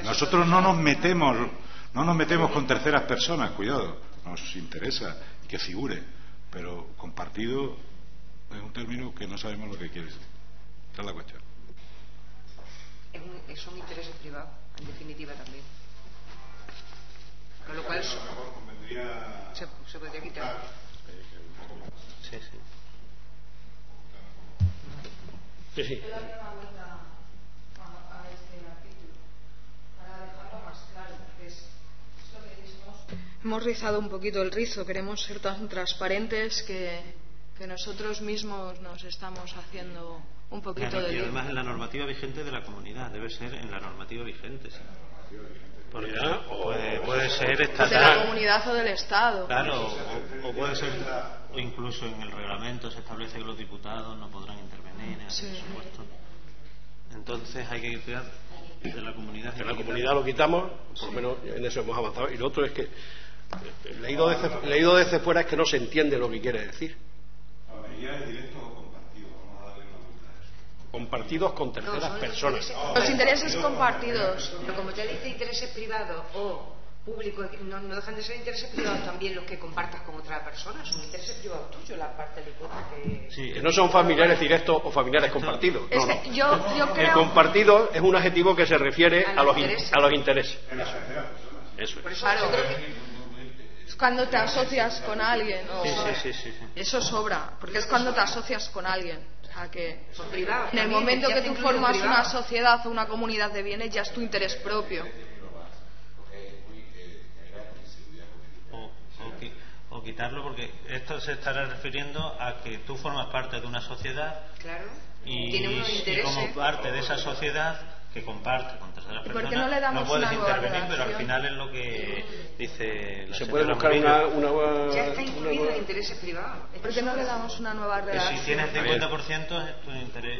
Nosotros no nos metemos con terceras personas, cuidado, nos interesa que figure. Pero compartido es un término que no sabemos lo que quiere decir. Esa es la cuestión. Son intereses privados, en definitiva también. Con lo cual se podría quitar. Sí. Sí. Hemos rizado un poquito el rizo, queremos ser tan transparentes que nosotros mismos nos estamos haciendo un poquito de... Y además en la normativa vigente de la comunidad, debe ser en la normativa vigente, sí. Porque puede ser estatal. De la comunidad o del Estado. Claro, o puede ser, o incluso en el reglamento se establece que los diputados no podrán intervenir en ese supuesto. Entonces hay que crear de la comunidad. De la comunidad lo quitamos, por lo menos en eso hemos avanzado. Y lo otro es que leído desde fuera es que no se entiende lo que quiere decir. ¿Directos o compartidos? Vamos a darle una vuelta a eso. Compartidos con terceras personas. Los intereses compartidos. Pero como ya dice intereses privados o públicos, no dejan de ser intereses privados también los que compartas con otra persona. Son intereses privados tuyos, la parte de cuenta que... Sí, que no son familiares directos o familiares compartidos. No. Yo creo... El compartido es un adjetivo que se refiere a los intereses. Eso es. Por eso claro, es cuando te asocias con alguien. Sí. Eso sobra, porque es cuando te asocias con alguien. O sea que privado, en el momento que tú formas una sociedad o una comunidad de bienes, ya es tu interés propio. O o quitarlo, porque esto se estará refiriendo a que tú formas parte de una sociedad. Claro. Y como parte de esa sociedad que comparte con terceras personas, no puedes intervenir, pero al final es lo que dice la se puede buscar una ya está incluido el interés privado. ¿Por qué no le damos una nueva redacción? Si tienes 50% es tu interés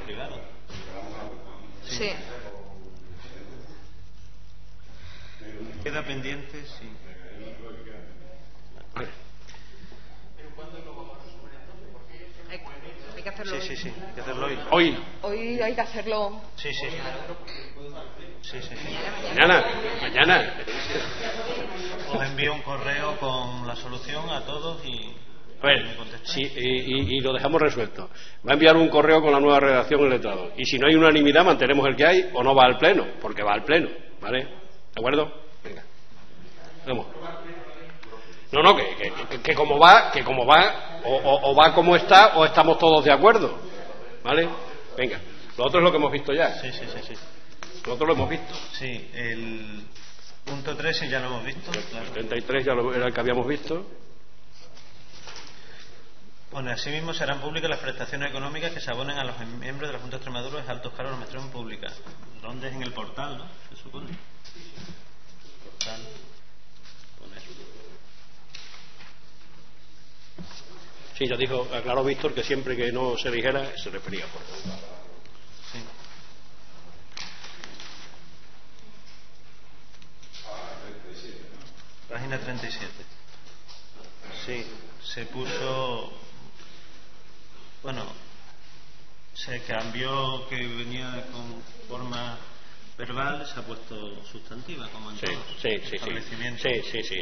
privado. Sí. Queda pendiente, sí. Hay que hacerlo sí, hay que hacerlo hoy. Hoy hay que hacerlo. Sí. Mañana. Os envío un correo con la solución a todos y... Sí, y lo dejamos resuelto. Va a enviar un correo con la nueva redacción el letrado. Y si no hay unanimidad, mantenemos el que hay o no va al pleno, porque va al pleno. ¿Vale? ¿De acuerdo? Venga. Vamos. No, que como va, o va como está, o estamos todos de acuerdo. ¿Vale? Venga. Lo otro es lo que hemos visto ya. Sí. Lo otro lo hemos visto. Sí, el punto 13 ya lo hemos visto. Claro. El 33 ya era el que habíamos visto. Bueno, asimismo serán públicas las prestaciones económicas que se abonen a los miembros de la Junta de Extremadura de altos cargos de la administración pública. ¿Dónde es? En el portal, ¿no? Se supone. Portal. Sí, ya dijo, aclaró Víctor que siempre que no se dijera se refería a portal. Sí. Página 37. Sí, se puso... Bueno, se cambió, que venía con forma verbal, se ha puesto sustantiva, como en todos. Sí,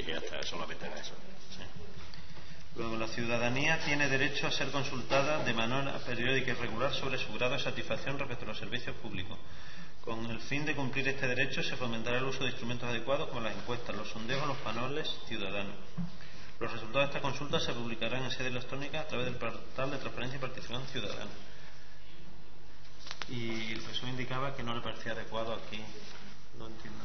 ya está, solamente era eso. Sí. Luego, la ciudadanía tiene derecho a ser consultada de manera periódica y regular sobre su grado de satisfacción respecto a los servicios públicos. Con el fin de cumplir este derecho, se fomentará el uso de instrumentos adecuados como las encuestas, los sondeos o los paneles ciudadanos. Los resultados de esta consulta se publicarán en sede electrónica a través del portal de transparencia y participación ciudadana. Y eso indicaba que no le parecía adecuado aquí. No entiendo.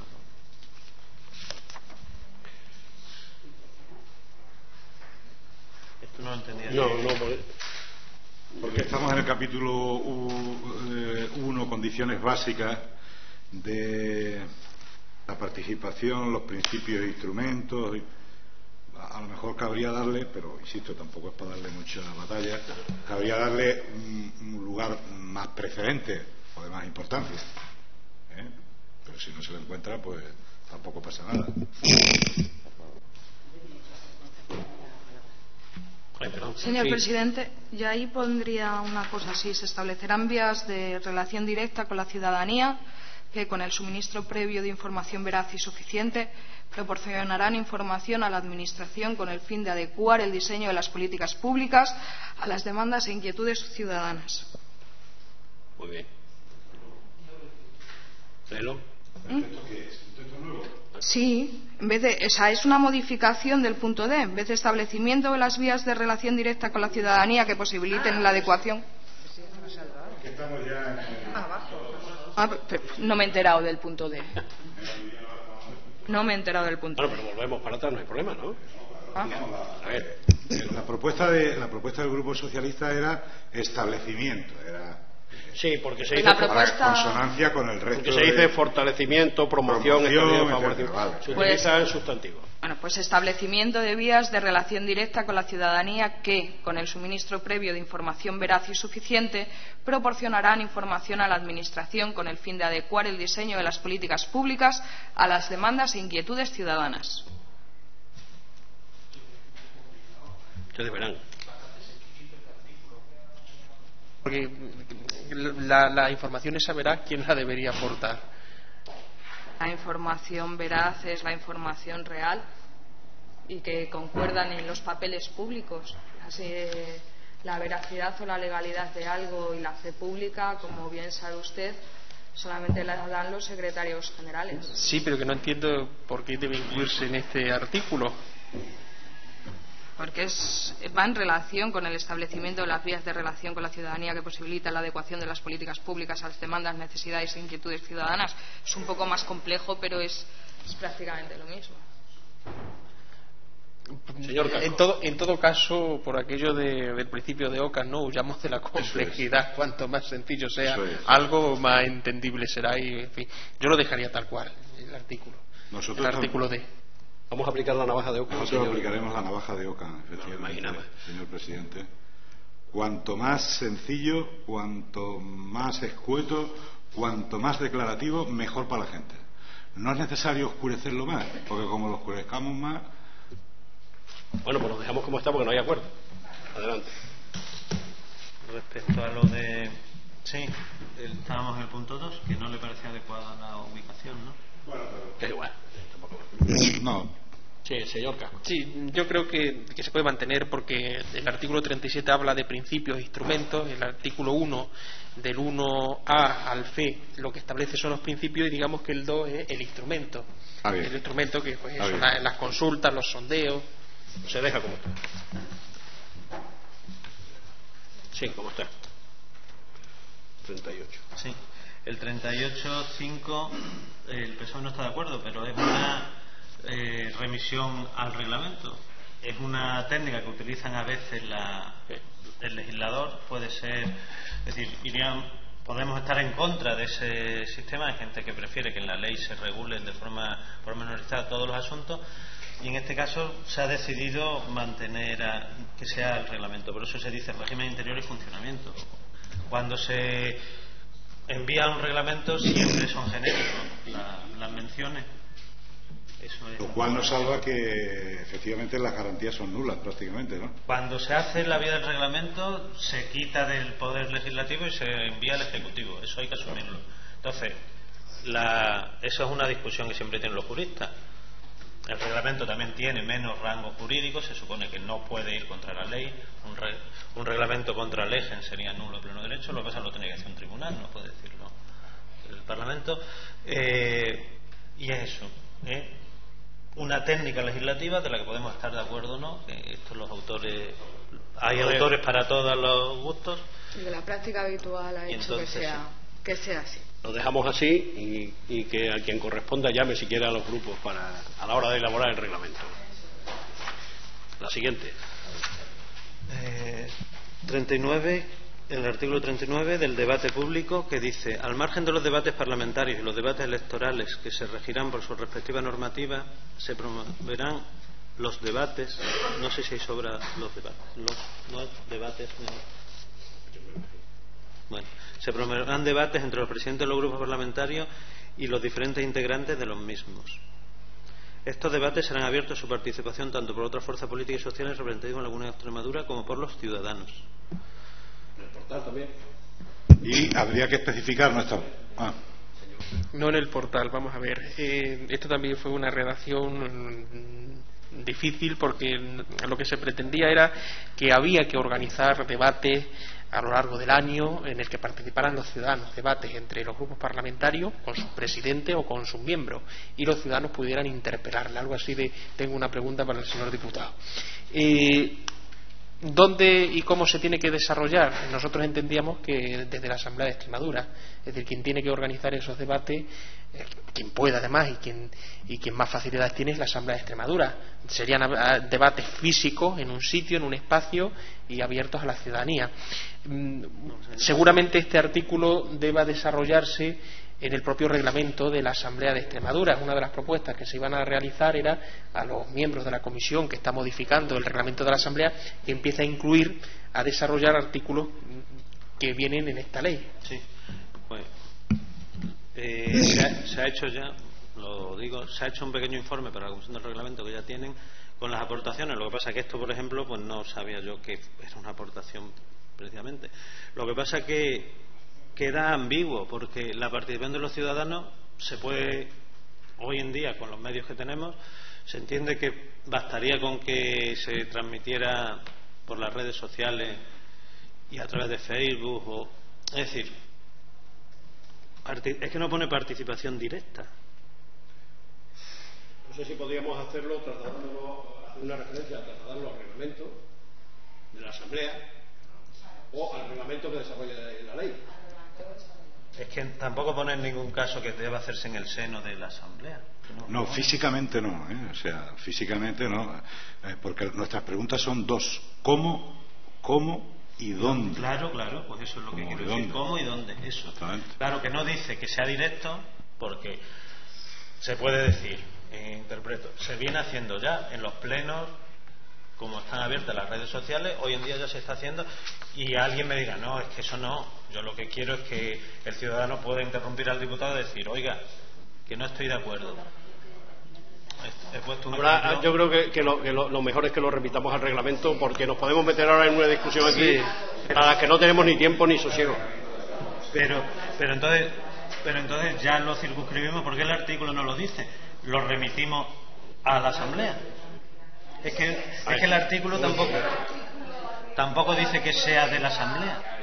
Esto no lo entendía. No, porque estamos en el capítulo 1, condiciones básicas de la participación, los principios e instrumentos. A lo mejor cabría darle, pero insisto, tampoco es para darle mucha batalla, cabría darle un lugar más preferente o de más importancia. Pero si no se lo encuentra, pues tampoco pasa nada. Señor presidente, yo ahí pondría una cosa así: se establecerán vías de relación directa con la ciudadanía que, con el suministro previo de información veraz y suficiente, proporcionarán información a la Administración con el fin de adecuar el diseño de las políticas públicas a las demandas e inquietudes ciudadanas. Muy bien. ¿Pero? ¿Esto qué es? ¿Un texto nuevo? Sí, esa es una modificación del punto D. En vez de establecimiento de las vías de relación directa con la ciudadanía que posibiliten la adecuación. Que estamos ya en no me he enterado del punto D. No me he enterado del punto. Bueno, pero volvemos para atrás, no hay problema, ¿no? A ver, la propuesta del Grupo Socialista era establecimiento, sí, porque se dice consonancia con el resto. Porque se dice fortalecimiento, promoción, favorecimiento. Vale. Se utiliza en sustantivo. Bueno, pues establecimiento de vías de relación directa con la ciudadanía que, con el suministro previo de información veraz y suficiente, proporcionarán información a la Administración con el fin de adecuar el diseño de las políticas públicas a las demandas e inquietudes ciudadanas. Ustedes verán. Porque la información esa veraz, ¿quién la debería aportar? La información veraz es la información real y que concuerdan en los papeles públicos. Así, la veracidad o la legalidad de algo y la fe pública, como bien sabe usted, solamente la dan los secretarios generales. Sí, pero que no entiendo por qué debe incluirse en este artículo. Porque va en relación con el establecimiento de las vías de relación con la ciudadanía que posibilitan la adecuación de las políticas públicas a las demandas, necesidades e inquietudes ciudadanas. Es un poco más complejo, pero es prácticamente lo mismo. En todo caso, por aquello del principio de Ockham, no huyamos de la complejidad. Cuanto más sencillo sea algo, más entendible será. Y, en fin, yo lo dejaría tal cual, el artículo. Nosotros el artículo D. Vamos a aplicar la navaja de Ockham. Nosotros aplicaremos la navaja de Ockham, efectivamente, señor presidente. Cuanto más sencillo, cuanto más escueto, cuanto más declarativo, mejor para la gente. No es necesario oscurecerlo más, porque como lo oscurezcamos más... Bueno, pues lo dejamos como está porque no hay acuerdo. Adelante. Respecto a lo de... Sí, estábamos en el punto 2, que no le parecía adecuada la ubicación, ¿no? Bueno, es igual. No. Sí, señor Casco. Sí, yo creo que se puede mantener porque el artículo 37 habla de principios e instrumentos, el artículo 1 del 1A al F lo que establece son los principios y digamos que el 2 es el instrumento. El instrumento que pues son las consultas, los sondeos. Se deja como está. Sí, como está. 38. Sí, el 38.5 el PSOE no está de acuerdo, pero es una remisión al reglamento. Es una técnica que utilizan a veces el legislador. Puede ser, es decir, podemos estar en contra de ese sistema. Hay gente que prefiere que en la ley se regulen de forma pormenorizada todos los asuntos, y en este caso se ha decidido mantener que sea el reglamento. Por eso se dice régimen interior y funcionamiento. Cuando se envía un reglamento siempre son genéricos las menciones. Lo cual nos salva que efectivamente las garantías son nulas prácticamente, ¿no? Cuando se hace la vía del reglamento se quita del poder legislativo y se envía al ejecutivo. Eso hay que asumirlo. Entonces, eso es una discusión que siempre tienen los juristas. El reglamento también tiene menos rango jurídico, se supone que no puede ir contra la ley. Un reglamento contra el EGEN sería nulo a pleno derecho. Lo que pasa es que lo tiene que hacer un tribunal, no puede decirlo el Parlamento. Y es eso, una técnica legislativa de la que podemos estar de acuerdo o no, que estos los autores, hay autores para todos los gustos, y que la práctica habitual ha hecho que sea así. Lo dejamos así y que a quien corresponda llame siquiera a los grupos a la hora de elaborar el reglamento. La siguiente. 39. El artículo 39 del debate público, que dice: al margen de los debates parlamentarios y los debates electorales que se regirán por su respectiva normativa, se promoverán los debates. No sé si hay sobra los debates. Bueno, se promoverán debates entre los presidentes de los grupos parlamentarios y los diferentes integrantes de los mismos. Estos debates serán abiertos a su participación tanto por otras fuerzas políticas y sociales representativas en la Comunidad de Extremadura como por los ciudadanos. En el portal también. Y habría que especificar No en el portal, vamos a ver. Esto también fue una redacción difícil porque lo que se pretendía era que había que organizar debates a lo largo del año en el que participaran los ciudadanos, debates entre los grupos parlamentarios con sus presidentes o con sus miembros, y los ciudadanos pudieran interpelarle, algo así de: tengo una pregunta para el señor diputado. ¿Dónde y cómo se tiene que desarrollar? Nosotros entendíamos que desde la Asamblea de Extremadura, es decir, quien tiene que organizar esos debates, quien pueda además y quien más facilidades tiene, es la Asamblea de Extremadura. Serían debates físicos en un sitio, en un espacio y abiertos a la ciudadanía. Seguramente este artículo deba desarrollarse en el propio reglamento de la Asamblea de Extremadura. Una de las propuestas que se iban a realizar era a los miembros de la comisión que está modificando el reglamento de la Asamblea que empiece a incluir, a desarrollar artículos que vienen en esta ley. Sí, pues se ha hecho ya, lo digo, se ha hecho un pequeño informe para la comisión del reglamento que ya tienen con las aportaciones. Lo que pasa es que esto, por ejemplo, pues no sabía yo que era una aportación precisamente. Lo que pasa es que queda ambiguo, porque la participación de los ciudadanos se puede, hoy en día con los medios que tenemos, se entiende que bastaría con que se transmitiera por las redes sociales y a través de Facebook, es decir, es que no pone participación directa. No sé si podríamos hacerlo trasladándonos, hacer una referencia a trasladarlo al reglamento de la Asamblea o al reglamento que desarrolla la ley. Es que tampoco pone en ningún caso que deba hacerse en el seno de la Asamblea. No, físicamente no, o sea, físicamente no, porque nuestras preguntas son dos: ¿cómo y dónde? Claro, pues eso es lo que quiero decir. ¿Cómo y dónde? Eso. Claro que no dice que sea directo, porque se puede decir, interpreto, se viene haciendo ya en los plenos, como están abiertas las redes sociales, hoy en día ya se está haciendo, y alguien me diga, no, es que eso no, yo lo que quiero es que el ciudadano pueda interrumpir al diputado y decir, oiga, que no estoy de acuerdo. He puesto un ejemplo. Yo creo que lo mejor es que lo remitamos al reglamento, porque nos podemos meter ahora en una discusión aquí para la que no tenemos ni tiempo ni sosiego. Pero entonces ya lo circunscribimos, porque el artículo no lo dice, lo remitimos a la Asamblea. Es que el artículo tampoco dice que sea de la Asamblea.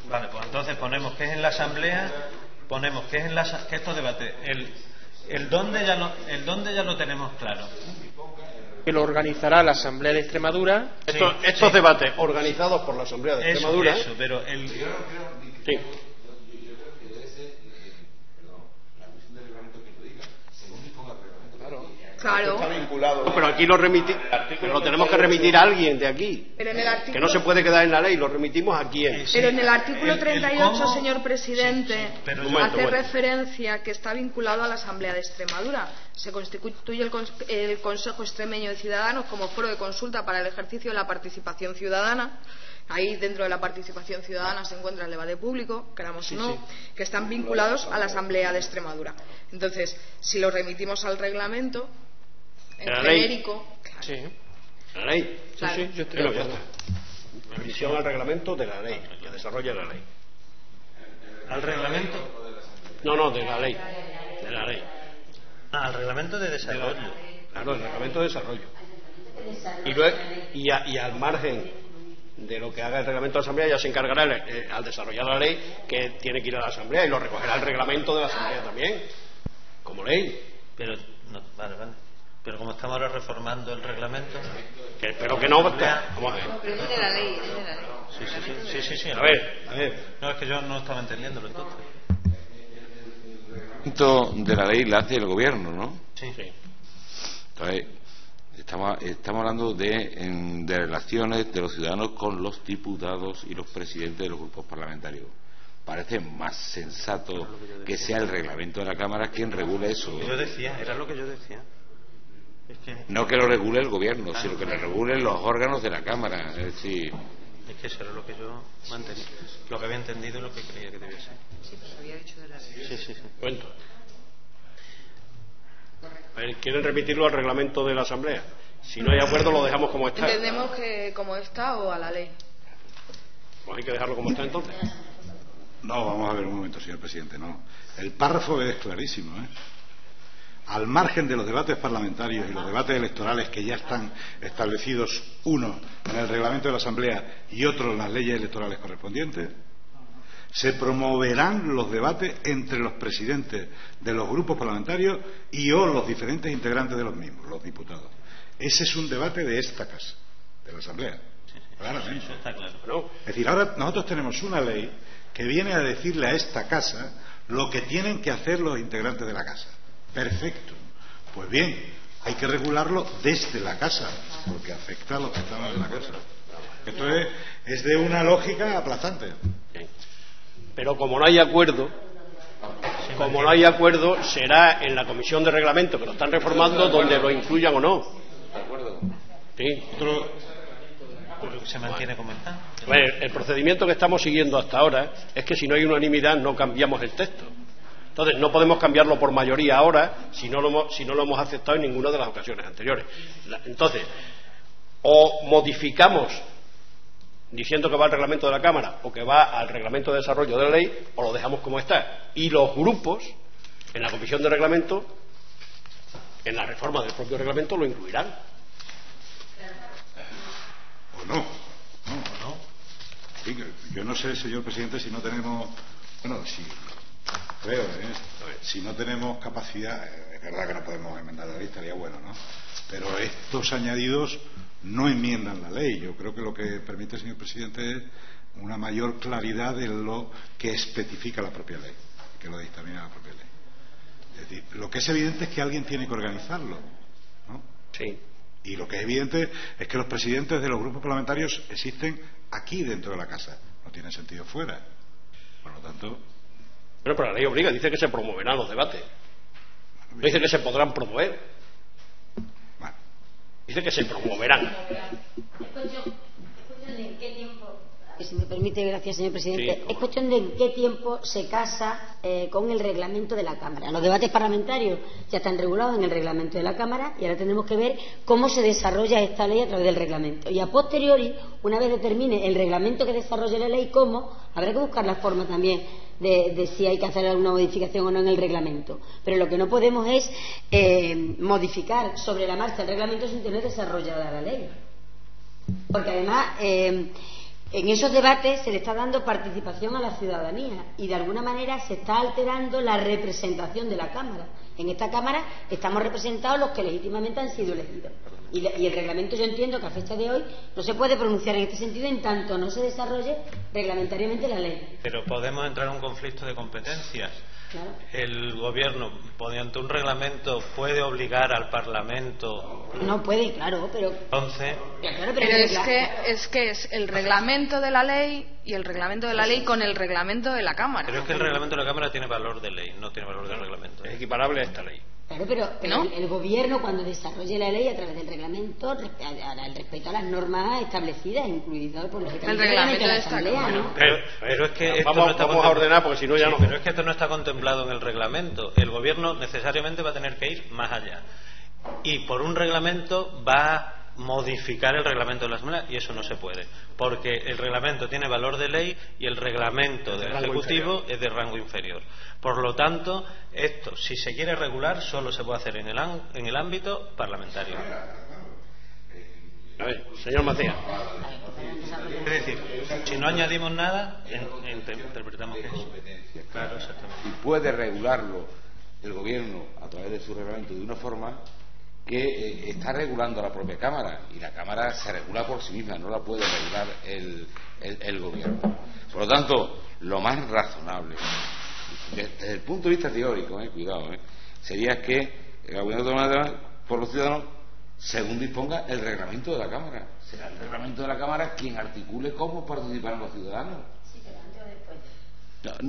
Vale, pues entonces ponemos que es en la Asamblea, ponemos que es en que estos debates, el dónde ya lo tenemos claro. Que lo organizará la Asamblea de Extremadura. Estos debates organizados por la Asamblea de Extremadura. Eso, pero sí. Claro. Está vinculado. No, pero aquí lo tenemos que remitir a alguien de aquí. Pero en el artículo, que no se puede quedar en la ley, lo remitimos a quién. Pero en el artículo 38, señor presidente, hace bueno. referencia que está vinculado a la Asamblea de Extremadura. Se constituye el Consejo Extremeño de Ciudadanos como foro de consulta para el ejercicio de la participación ciudadana. Ahí dentro de la participación ciudadana se encuentra el debate público, queramos o no, que están vinculados a la Asamblea de Extremadura. Entonces, si lo remitimos al reglamento, en genérico, claro. La ley. Claro. Sí, yo estoy de acuerdo. Remisión al reglamento de la ley, que desarrolla la ley. ¿Al reglamento? No, de la ley. De la ley. Al reglamento de desarrollo. Claro, el reglamento de desarrollo. Y al margen de lo que haga el reglamento de la Asamblea, ya se encargará al desarrollar la ley, que tiene que ir a la Asamblea, y lo recogerá el reglamento de la Asamblea también, como ley. Pero pero como estamos ahora reformando el reglamento, pero que no está. Vamos a ver. Pero es de la ley, Sí. A ver. No, es que yo no estaba entendiéndolo entonces. El de la ley la hace el gobierno, ¿no? Sí. Entonces, estamos hablando de relaciones de los ciudadanos con los diputados y los presidentes de los grupos parlamentarios. Parece más sensato que sea el reglamento de la Cámara quien regule eso. Era lo que yo decía. No que lo regule el gobierno, sino que lo regulen los órganos de la Cámara. Es decir, es que eso era lo que yo mantenía, lo que había entendido y lo que creía que debía ser. Sí, pero había dicho de la ley. Sí. Cuento. A ver, ¿quieren remitirlo al reglamento de la Asamblea? Si no hay acuerdo, lo dejamos como está. ¿Entendemos que como está o a la ley? Pues hay que dejarlo como está entonces. No, vamos a ver un momento, señor presidente. No, el párrafo es clarísimo, Al margen de los debates parlamentarios y los debates electorales que ya están establecidos, uno en el reglamento de la Asamblea y otro en las leyes electorales correspondientes, se promoverán los debates entre los presidentes de los grupos parlamentarios y o los diferentes integrantes de los mismos, los diputados. Ese es un debate de esta casa, de la Asamblea. Claramente. Eso está claro. ¿No? Es decir, ahora nosotros tenemos una ley que viene a decirle a esta casa lo que tienen que hacer los integrantes de la casa. Perfecto. Pues bien, hay que regularlo desde la casa, porque afecta a los que estaban en la casa. Esto es de una lógica aplastante. Pero como no hay acuerdo, será en la comisión de reglamento, que lo están reformando, donde lo incluyan o no. ¿de acuerdo? Sí. Pero se mantiene como está. El procedimiento que estamos siguiendo hasta ahora es que si no hay unanimidad no cambiamos el texto. Entonces no podemos cambiarlo por mayoría ahora si no lo hemos aceptado en ninguna de las ocasiones anteriores. Entonces, o modificamos diciendo que va al reglamento de la Cámara o que va al reglamento de desarrollo de la ley, o lo dejamos como está. Y los grupos en la comisión de reglamento, en la reforma del propio reglamento, lo incluirán. ¿O no? Sí, yo no sé, señor presidente, si no tenemos... Bueno, sí, creo, si no tenemos capacidad, es verdad que no podemos enmendar la ley, estaría bueno, ¿no? Pero estos añadidos no enmiendan la ley. Yo creo que lo que permite, señor presidente, es una mayor claridad de lo que especifica la propia ley, que lo dictamina la propia ley. Es decir, lo que es evidente es que alguien tiene que organizarlo, ¿no? Sí. Y lo que es evidente es que los presidentes de los grupos parlamentarios existen aquí dentro de la casa, no tiene sentido fuera. Por lo tanto... Pero la ley obliga, dice que se promoverán los debates. No dice que se podrán promover. Bueno. Dice que se promoverán. Si me permite, gracias, señor presidente. Sí, es cuestión de en qué tiempo se casa con el reglamento de la Cámara. Los debates parlamentarios ya están regulados en el reglamento de la Cámara y ahora tenemos que ver cómo se desarrolla esta ley a través del reglamento. Y a posteriori, una vez determine el reglamento que desarrolle la ley, cómo, habrá que buscar la forma también de si hay que hacer alguna modificación o no en el reglamento. Pero lo que no podemos es modificar sobre la marcha el reglamento sin tener desarrollada la ley. Porque además... en esos debates se le está dando participación a la ciudadanía y de alguna manera se está alterando la representación de la Cámara. En esta Cámara estamos representados los que legítimamente han sido elegidos. Y el reglamento, yo entiendo que a fecha de hoy no se puede pronunciar en este sentido en tanto no se desarrolle reglamentariamente la ley. Pero podemos entrar en un conflicto de competencias. Claro. El gobierno, mediante un reglamento, puede obligar al Parlamento. No puede, claro, pero. Entonces. Claro, pero es que es el reglamento de la ley y el reglamento de la ley con el reglamento de la Cámara. Pero es que el reglamento de la Cámara tiene valor de ley, no tiene valor de reglamento. Es equiparable a esta ley. Claro, pero ¿no? el gobierno, cuando desarrolle la ley a través del reglamento, al respeto a las normas establecidas, incluido por los el reglamento de esta Asamblea, ¿no? Pero es que esto vamos a ordenar porque si no ya sí, no. Pero es que esto no está contemplado en el reglamento. El gobierno necesariamente va a tener que ir más allá. Y por un reglamento va a modificar el reglamento de la Asamblea y eso no se puede. Porque el reglamento tiene valor de ley y el reglamento del Ejecutivo es de rango inferior. Por lo tanto, esto, si se quiere regular, solo se puede hacer en el ámbito parlamentario. A ver, señor Macías. Es decir, si no añadimos nada, interpretamos que es. Claro, exactamente. Y puede regularlo el gobierno a través de su reglamento de una forma que está regulando a la propia Cámara, y la Cámara se regula por sí misma, no la puede regular el gobierno. Por lo tanto, lo más razonable desde el punto de vista teórico, cuidado, sería que el gobierno tomado por los ciudadanos según disponga el reglamento de la Cámara. Será el reglamento de la Cámara quien articule cómo participarán los ciudadanos. Sí, pero antes o después.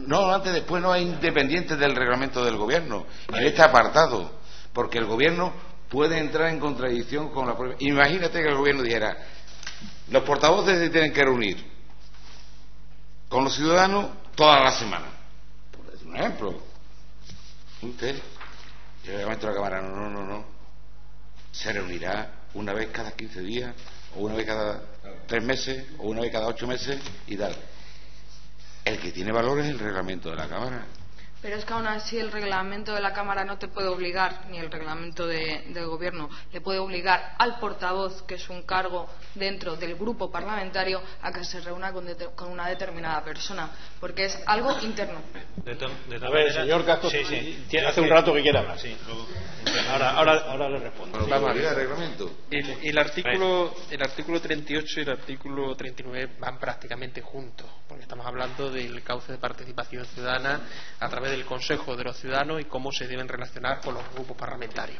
No, antes después no es independiente del reglamento del gobierno en este apartado, porque el gobierno puede entrar en contradicción con la propia. Imagínate que el gobierno dijera: los portavoces se tienen que reunir con los ciudadanos toda la semana, por decir un ejemplo. Usted, el reglamento de la Cámara, no, se reunirá una vez cada 15 días, o una vez cada 3 meses, o una vez cada 8 meses y tal. El que tiene valor es el reglamento de la Cámara. Pero es que aún así el reglamento de la Cámara no te puede obligar, ni el reglamento del Gobierno, le puede obligar al portavoz, que es un cargo dentro del grupo parlamentario, a que se reúna con una determinada persona, porque es algo interno. A ver, señor Casco, hace un rato que quiere hablar. Sí, ahora le respondo. El artículo 38 y el artículo 39 van prácticamente juntos, porque estamos hablando del cauce de participación ciudadana a través del Consejo de los Ciudadanos y cómo se deben relacionar con los grupos parlamentarios.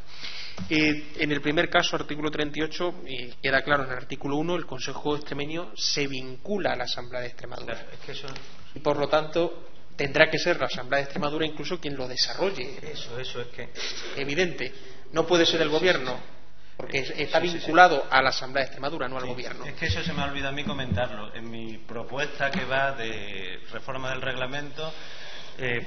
En el primer caso, artículo 38, queda claro en el artículo 1, el Consejo Extremeño se vincula a la Asamblea de Extremadura. Claro, es que eso... Y por lo tanto tendrá que ser la Asamblea de Extremadura incluso quien lo desarrolle. Eso es que... Evidente, no puede ser el Gobierno, porque está vinculado a la Asamblea de Extremadura, no al Gobierno. Es que eso se me olvidó a mí comentarlo. En mi propuesta que va de reforma del reglamento,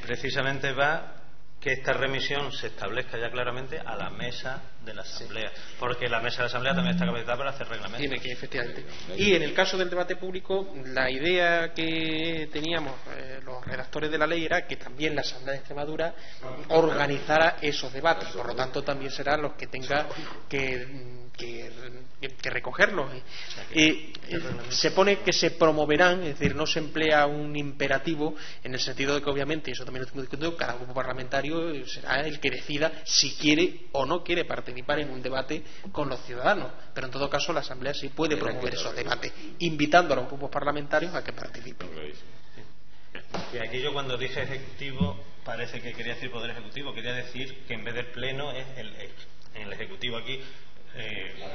precisamente va que esta remisión se establezca ya claramente a la mesa de la Asamblea, porque la mesa de la Asamblea también está capacitada para hacer reglamentos. Dime que efectivamente. Y en el caso del debate público, la idea que teníamos los redactores de la ley era que también la Asamblea de Extremadura organizara esos debates, por lo tanto también serán los que tenga que que recogerlos. Se pone que se promoverán, es decir, no se emplea un imperativo en el sentido de que obviamente, eso también lo estamos discutiendo, cada grupo parlamentario será el que decida si quiere o no quiere participar en un debate con los ciudadanos, pero en todo caso la Asamblea sí puede promover esos debates, invitando a los grupos parlamentarios a que participen. Y aquí yo cuando dije ejecutivo parece que quería decir poder ejecutivo, quería decir que en vez del pleno es el ejecutivo aquí,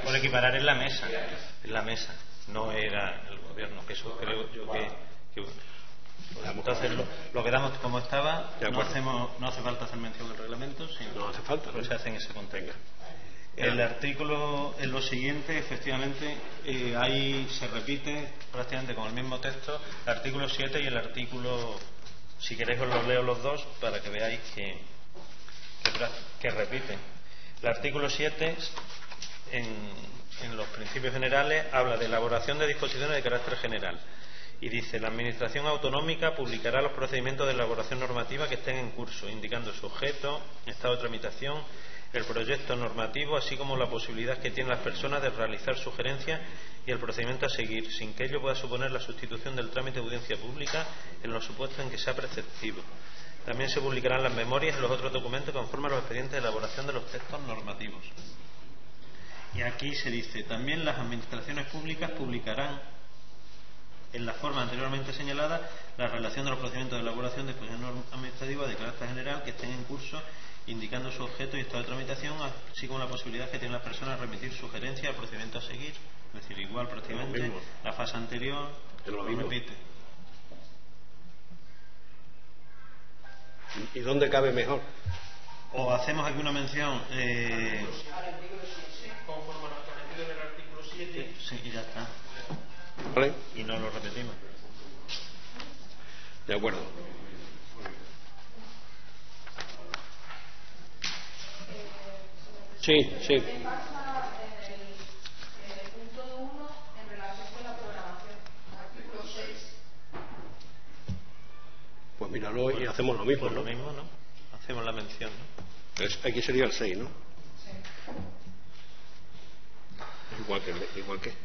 por equiparar en la mesa, no era el gobierno, que eso creo yo que entonces lo que damos como estaba, no hace falta hacer mención del reglamento, sino no hace falta, se hace en ese contexto. El artículo, en lo siguiente, efectivamente, ahí se repite prácticamente con el mismo texto el artículo 7 y el artículo, si queréis os los leo los dos para que veáis que repiten. El artículo 7, en los principios generales, habla de elaboración de disposiciones de carácter general y dice: la Administración autonómica publicará los procedimientos de elaboración normativa que estén en curso, indicando su objeto, estado de tramitación, el proyecto normativo, así como la posibilidad que tienen las personas de realizar sugerencias y el procedimiento a seguir, sin que ello pueda suponer la sustitución del trámite de audiencia pública en los supuestos en que sea preceptivo. También se publicarán las memorias y los otros documentos conforme a los expedientes de elaboración de los textos normativos. Y aquí se dice: también las administraciones públicas publicarán en la forma anteriormente señalada la relación de los procedimientos de elaboración de disposiciones administrativas de carácter general que estén en curso, indicando su objeto y estado de tramitación, así como la posibilidad que tienen las personas de remitir sugerencias al procedimiento a seguir. Es decir, igual prácticamente la fase anterior lo repite. ¿Y dónde cabe mejor? O hacemos aquí una mención conforme a lo establecido en el artículo 7. Sí, y ya está. ¿Vale? Y no lo repetimos. De acuerdo. Sí. ¿Qué pasa en el punto 1 en relación con la programación? Artículo 6. Pues míralo y hacemos lo mismo, pues ¿no? Lo mismo, ¿no? Hacemos la mención, ¿no? Aquí sería el 6, ¿no? Sí. Igual que este.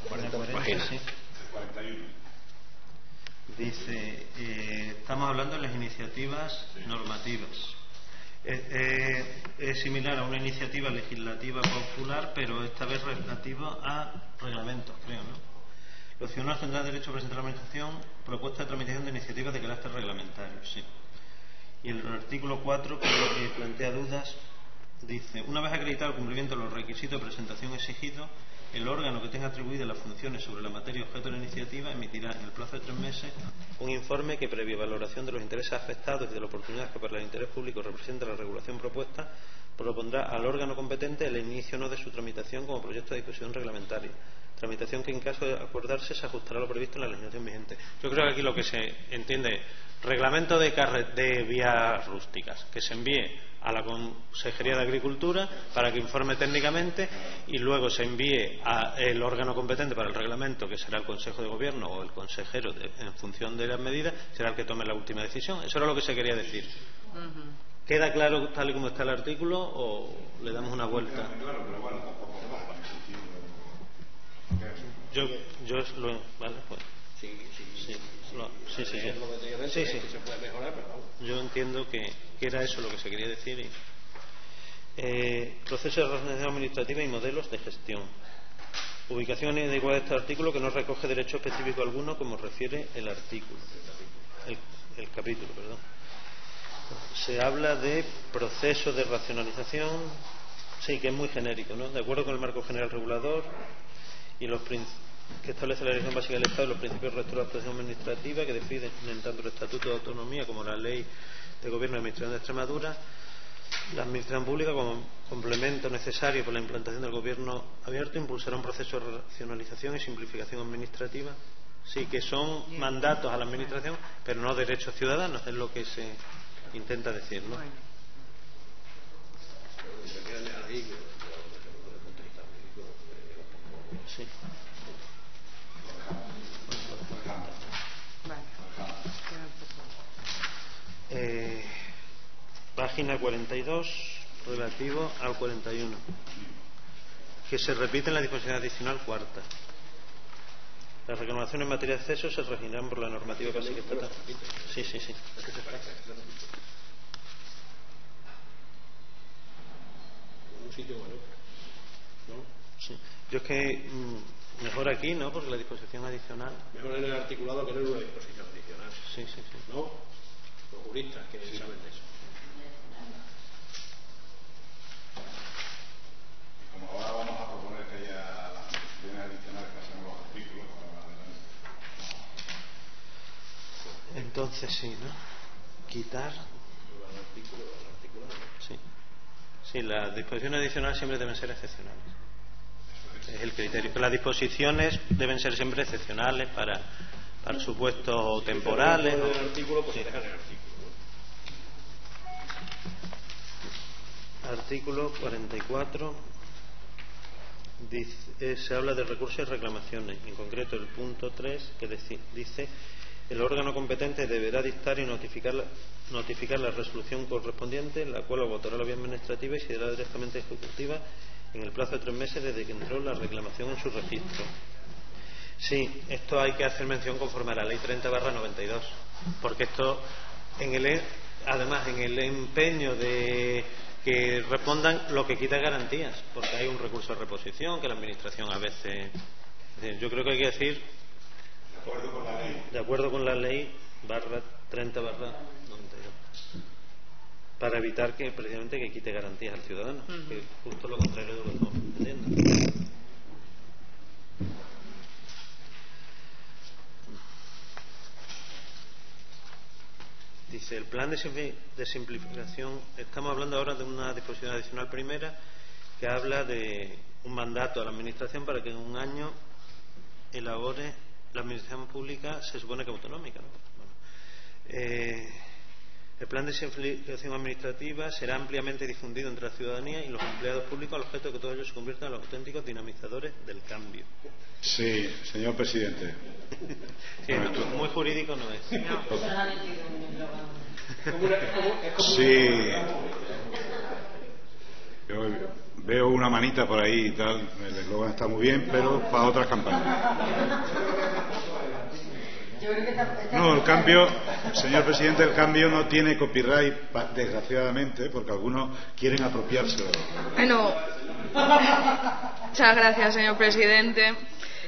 40 páginas. Sí. 41. Dice, estamos hablando de las iniciativas normativas. Es similar a una iniciativa legislativa popular, pero esta vez relativa a reglamentos, creo, ¿no? Los ciudadanos tendrán derecho a presentar a la Administración propuesta de tramitación de iniciativas de carácter reglamentario, sí. Y el artículo 4, que es lo que plantea dudas, dice: una vez acreditado el cumplimiento de los requisitos de presentación exigidos, el órgano que tenga atribuidas las funciones sobre la materia objeto de la iniciativa emitirá en el plazo de 3 meses un informe que, previa valoración de los intereses afectados y de la oportunidad que para el interés público representa la regulación propuesta, propondrá al órgano competente el inicio o no de su tramitación como proyecto de disposición reglamentaria. Tramitación que, en caso de acordarse, se ajustará a lo previsto en la legislación vigente. Yo creo que aquí lo que se entiende: reglamento de vías rústicas, que se envíe a la Consejería de Agricultura para que informe técnicamente y luego se envíe al órgano competente para el reglamento, que será el Consejo de Gobierno o el consejero, en función de las medidas, será el que tome la última decisión. Eso era lo que se quería decir. ¿Queda claro tal y como está el artículo o le damos una vuelta? Yo lo... ¿Vale? Pues, sí. Yo entiendo que era eso lo que se quería decir. Proceso de racionalización administrativa y modelos de gestión. Ubicación inadecuada de este artículo, que no recoge derecho específico alguno, como refiere el artículo. El capítulo, perdón. Se habla de proceso de racionalización, sí, que es muy genérico, ¿no? De acuerdo con el marco general regulador y los que establece la Dirección Básica del Estado y los principios rectores de la actuación administrativa, que definen tanto el Estatuto de Autonomía como la Ley de Gobierno y Administración de Extremadura, la Administración Pública, como complemento necesario para la implantación del Gobierno abierto, impulsará un proceso de racionalización y simplificación administrativa. Sí, que son mandatos a la Administración, pero no derechos ciudadanos, es lo que se intenta decir, ¿no? Sí. página 42, relativo al 41, que se repite en la disposición adicional cuarta. Las reclamaciones en materia de acceso se regirán por la normativa básica estatal. Sí. Sí. Yo es que mejor aquí, ¿no? Porque la disposición adicional. Mejor en el articulado que no en una disposición adicional. Sí. ¿No? Los juristas que saben de eso. Y como ahora vamos a proponer que haya las disposiciones adicionales que hacen los artículos para adelante. Entonces sí, ¿no? Quitar. Sí, las disposiciones adicionales siempre deben ser excepcionales. Es el criterio. Las disposiciones deben ser siempre excepcionales para supuestos temporales. El artículo, pues dejar el artículo. Artículo 44. Se habla de recursos y reclamaciones. En concreto, el punto 3 que dice: el órgano competente deberá dictar y notificar la resolución correspondiente, la cual votará la vía administrativa y será directamente ejecutiva en el plazo de 3 meses desde que entró la reclamación en su registro. Sí, esto hay que hacer mención conforme a la Ley 30/92, porque esto, además, en el empeño de que respondan, lo que quita garantías, porque hay un recurso de reposición que la Administración a veces. Yo creo que hay que decir. De acuerdo con la ley 30/92, para evitar que precisamente que quite garantías al ciudadano, que es justo lo contrario de lo que estamos pretendiendo. Dice el plan de simplificación. Estamos hablando ahora de una disposición adicional primera que habla de un mandato a la Administración para que en un año elabore. La administración pública se supone que autonómica, ¿no? El plan de simplificación administrativa será ampliamente difundido entre la ciudadanía y los empleados públicos al objeto de que todos ellos se conviertan en los auténticos dinamizadores del cambio. Sí, señor presidente. Sí, muy jurídico no es. Sí. Yo veo una manita por ahí y tal, el eslogan está muy bien, pero para otras campañas. No, el cambio, señor presidente, el cambio no tiene copyright, desgraciadamente, porque algunos quieren apropiárselo. Bueno, muchas gracias, señor presidente.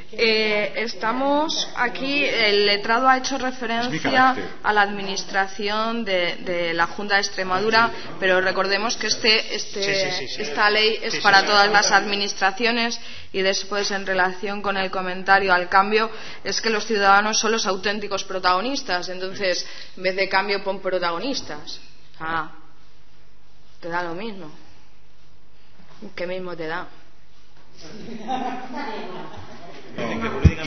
Estamos aquí, el letrado ha hecho referencia a la administración de la Junta de Extremadura, pero recordemos que esta ley es para todas las administraciones, y después, en relación con el comentario al cambio, es que los ciudadanos son los auténticos protagonistas. Entonces, en vez de cambio, pon protagonistas. Te da lo mismo. ¿Qué mismo te da?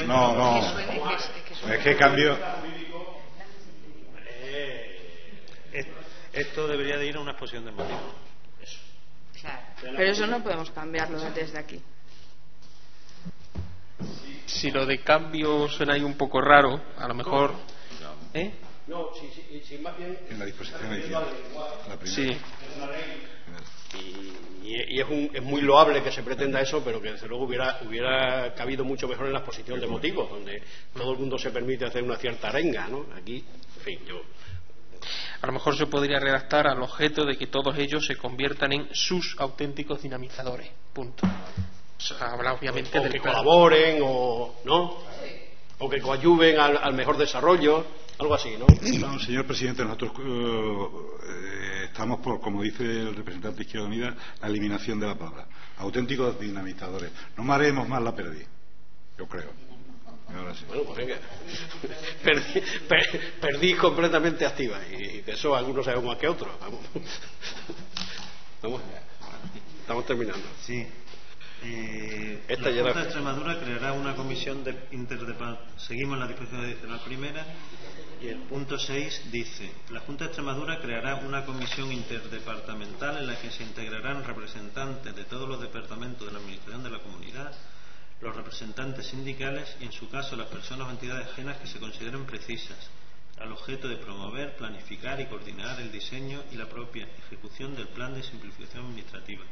No. Es que cambio. Esto debería de ir a una exposición de motivos. Pero eso no podemos cambiarlo desde aquí. Si lo de cambio suena ahí un poco raro, a lo mejor. No, sí, más bien. En la disposición adicional. La primera. Sí. Y es muy loable que se pretenda eso, pero que desde luego hubiera cabido mucho mejor en la exposición de motivos, donde todo el mundo se permite hacer una cierta arenga, ¿no? Aquí, en fin, A lo mejor se podría redactar al objeto de que todos ellos se conviertan en sus auténticos dinamizadores. Punto. O sea, habla obviamente de que colaboren ¿no? O que coadyuven al mejor desarrollo, algo así, ¿no? No, señor presidente, nosotros estamos por, como dice el representante de Izquierda Unida, la eliminación de la palabra. Auténticos dinamizadores. No mareemos más la perdiz, yo creo. Ahora sí. Bueno, pues venga. Perdí completamente activa, y de eso algunos sabemos más que otros. Vamos. Estamos terminando. Sí. La Junta de Extremadura creará una comisión seguimos en la disposición adicional primera, y el punto 6 dice: la Junta de Extremadura creará una comisión interdepartamental en la que se integrarán representantes de todos los departamentos de la Administración de la Comunidad, los representantes sindicales y, en su caso, las personas o entidades ajenas que se consideren precisas, al objeto de promover, planificar y coordinar el diseño y la propia ejecución del plan de simplificación administrativa,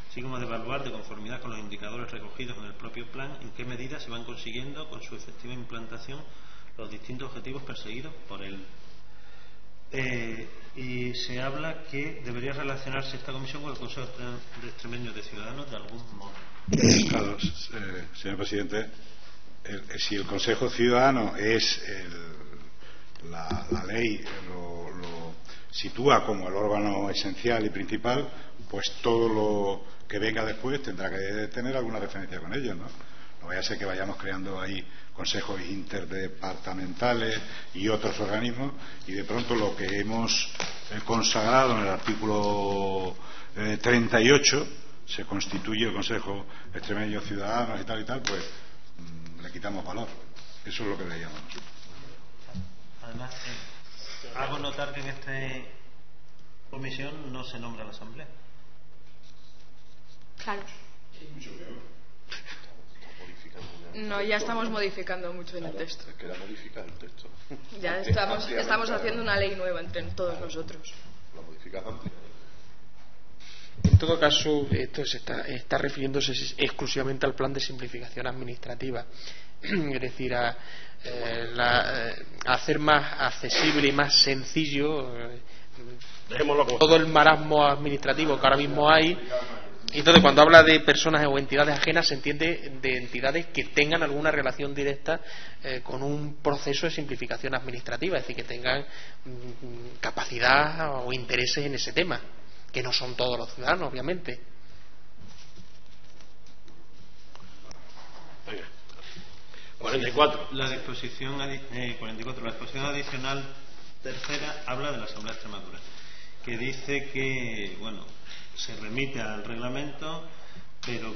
así como de evaluar, de conformidad con los indicadores recogidos en el propio plan, en qué medida se van consiguiendo con su efectiva implantación los distintos objetivos perseguidos por él. Y se habla que debería relacionarse esta comisión con el Consejo de Extremeños de Ciudadanos de algún modo. Claro, señor presidente, si el Consejo Ciudadano es la ley lo sitúa como el órgano esencial y principal, pues todo lo que venga después tendrá que tener alguna referencia con ellos, ¿no? No vaya a ser que vayamos creando ahí consejos interdepartamentales y otros organismos, y de pronto lo que hemos consagrado en el artículo 38 se constituye el Consejo Extremeño Ciudadanos y tal, pues le quitamos valor. Eso es lo que veíamos. Además, hago notar que en esta comisión no se nombra la Asamblea. Claro. No, ya estamos modificando mucho en el texto. Queda modificar el texto. Ya estamos haciendo una ley nueva entre todos nosotros. La modificas antes. En todo caso, esto está refiriéndose exclusivamente al plan de simplificación administrativa, es decir, a hacer más accesible y más sencillo todo el marasmo administrativo que ahora mismo hay. Entonces, cuando habla de personas o entidades ajenas, se entiende de entidades que tengan alguna relación directa con un proceso de simplificación administrativa, es decir, que tengan capacidad o intereses en ese tema, que no son todos los ciudadanos, obviamente. 44. La disposición adicional tercera habla de la Asamblea de Extremadura, que dice que, bueno, se remite al reglamento, pero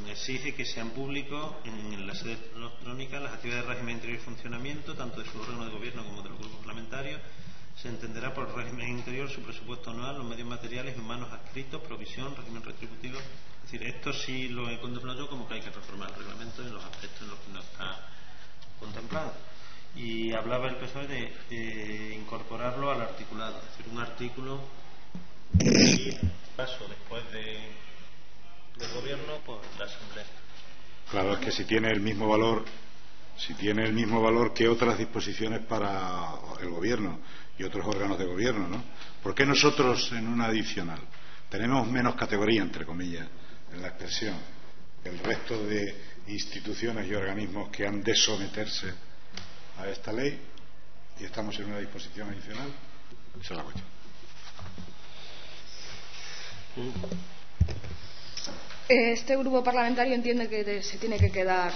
exige que sean públicos en la sede electrónica las actividades de régimen interior y funcionamiento, tanto de su órgano de gobierno como de los grupos parlamentarios. Se entenderá por régimen interior su presupuesto anual, los medios materiales y humanos adscritos, provisión, régimen retributivo. Es decir, esto sí lo he contemplado yo como que hay que reformar el reglamento en los aspectos en los que no está contemplado. Y hablaba el PSOE de incorporarlo al articulado, es decir, un artículo y paso después del gobierno por la Asamblea. Claro, es que si tiene el mismo valor que otras disposiciones para el gobierno y otros órganos de gobierno, ¿no? ¿Por qué nosotros en una adicional tenemos menos categoría, entre comillas, en la expresión, que el resto de instituciones y organismos que han de someterse a esta ley, y estamos en una disposición adicional? Esa es la cuestión. Este grupo parlamentario entiende que se tiene que quedar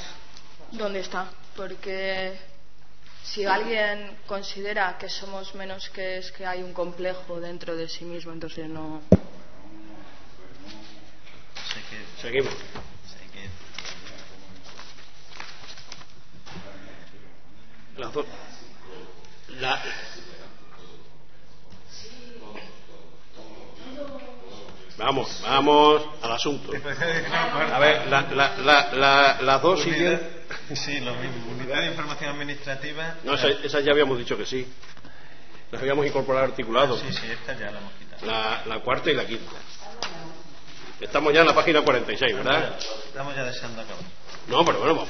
donde está, porque si alguien considera que somos menos, que es que hay un complejo dentro de sí mismo, entonces no. Seguimos. Vamos al asunto. A ver, las dos siguen. Sí, lo mismo. Unidad de información administrativa. No, esas ya habíamos dicho que sí. Las habíamos incorporado articulados. Sí, esta ya la hemos quitado. La cuarta y la quinta. Estamos ya en la página 46, ¿verdad? Estamos ya deseando acabar. No, pero bueno,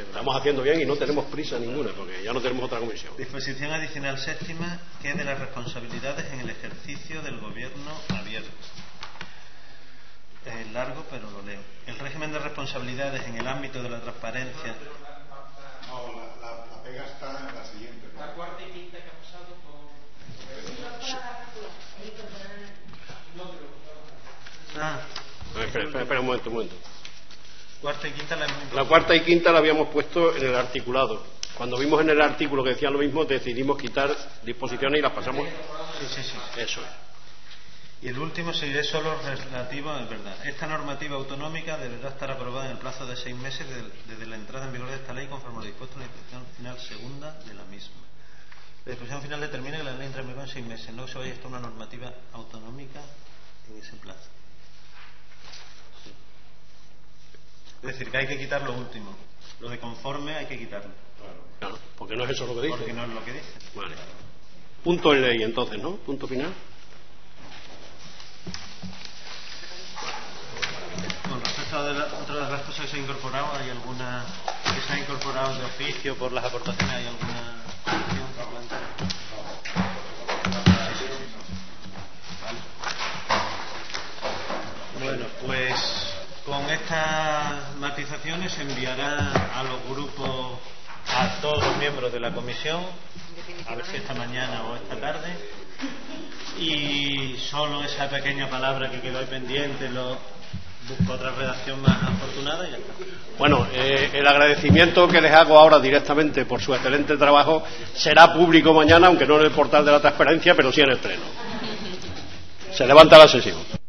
estamos haciendo bien y no tenemos prisa ninguna, porque ya no tenemos otra comisión. Disposición adicional séptima, que es de las responsabilidades en el ejercicio del gobierno abierto. Es largo, pero lo leo. El régimen de responsabilidades en el ámbito de la transparencia. No, la pega está en la siguiente. La cuarta y quinta que ha pasado con. Espera un momento. Cuarta y quinta la cuarta y quinta la habíamos puesto en el articulado. Cuando vimos en el artículo que decía lo mismo, decidimos quitar disposiciones y las pasamos. Sí. Eso es. Y el último seguiré solo relativo, es verdad. Esta normativa autonómica deberá estar aprobada en el plazo de 6 meses desde la entrada en vigor de esta ley, conforme a lo dispuesto en la disposición final segunda de la misma. La disposición final determina que la ley entra en vigor en 6 meses. No se vaya a estar una normativa autonómica en ese plazo. Es decir, que hay que quitar lo último. Lo de conforme hay que quitarlo. Claro, porque no es eso lo que dice. Porque no es lo que dice. Vale. Punto en ley, entonces, ¿no? Punto final. Con respecto a otras de las cosas que se han incorporado, ¿hay alguna que se ha incorporado de oficio por las aportaciones? ¿Hay alguna cuestión que plantear? Vale. Bueno, pues con estas matizaciones se enviará a los grupos, a todos los miembros de la comisión, a ver si esta mañana o esta tarde, y solo esa pequeña palabra que quedó ahí pendiente busco otra redacción más afortunada y ya está. Bueno, el agradecimiento que les hago ahora directamente por su excelente trabajo será público mañana, aunque no en el portal de la transparencia, pero sí en el pleno. Se levanta la sesión.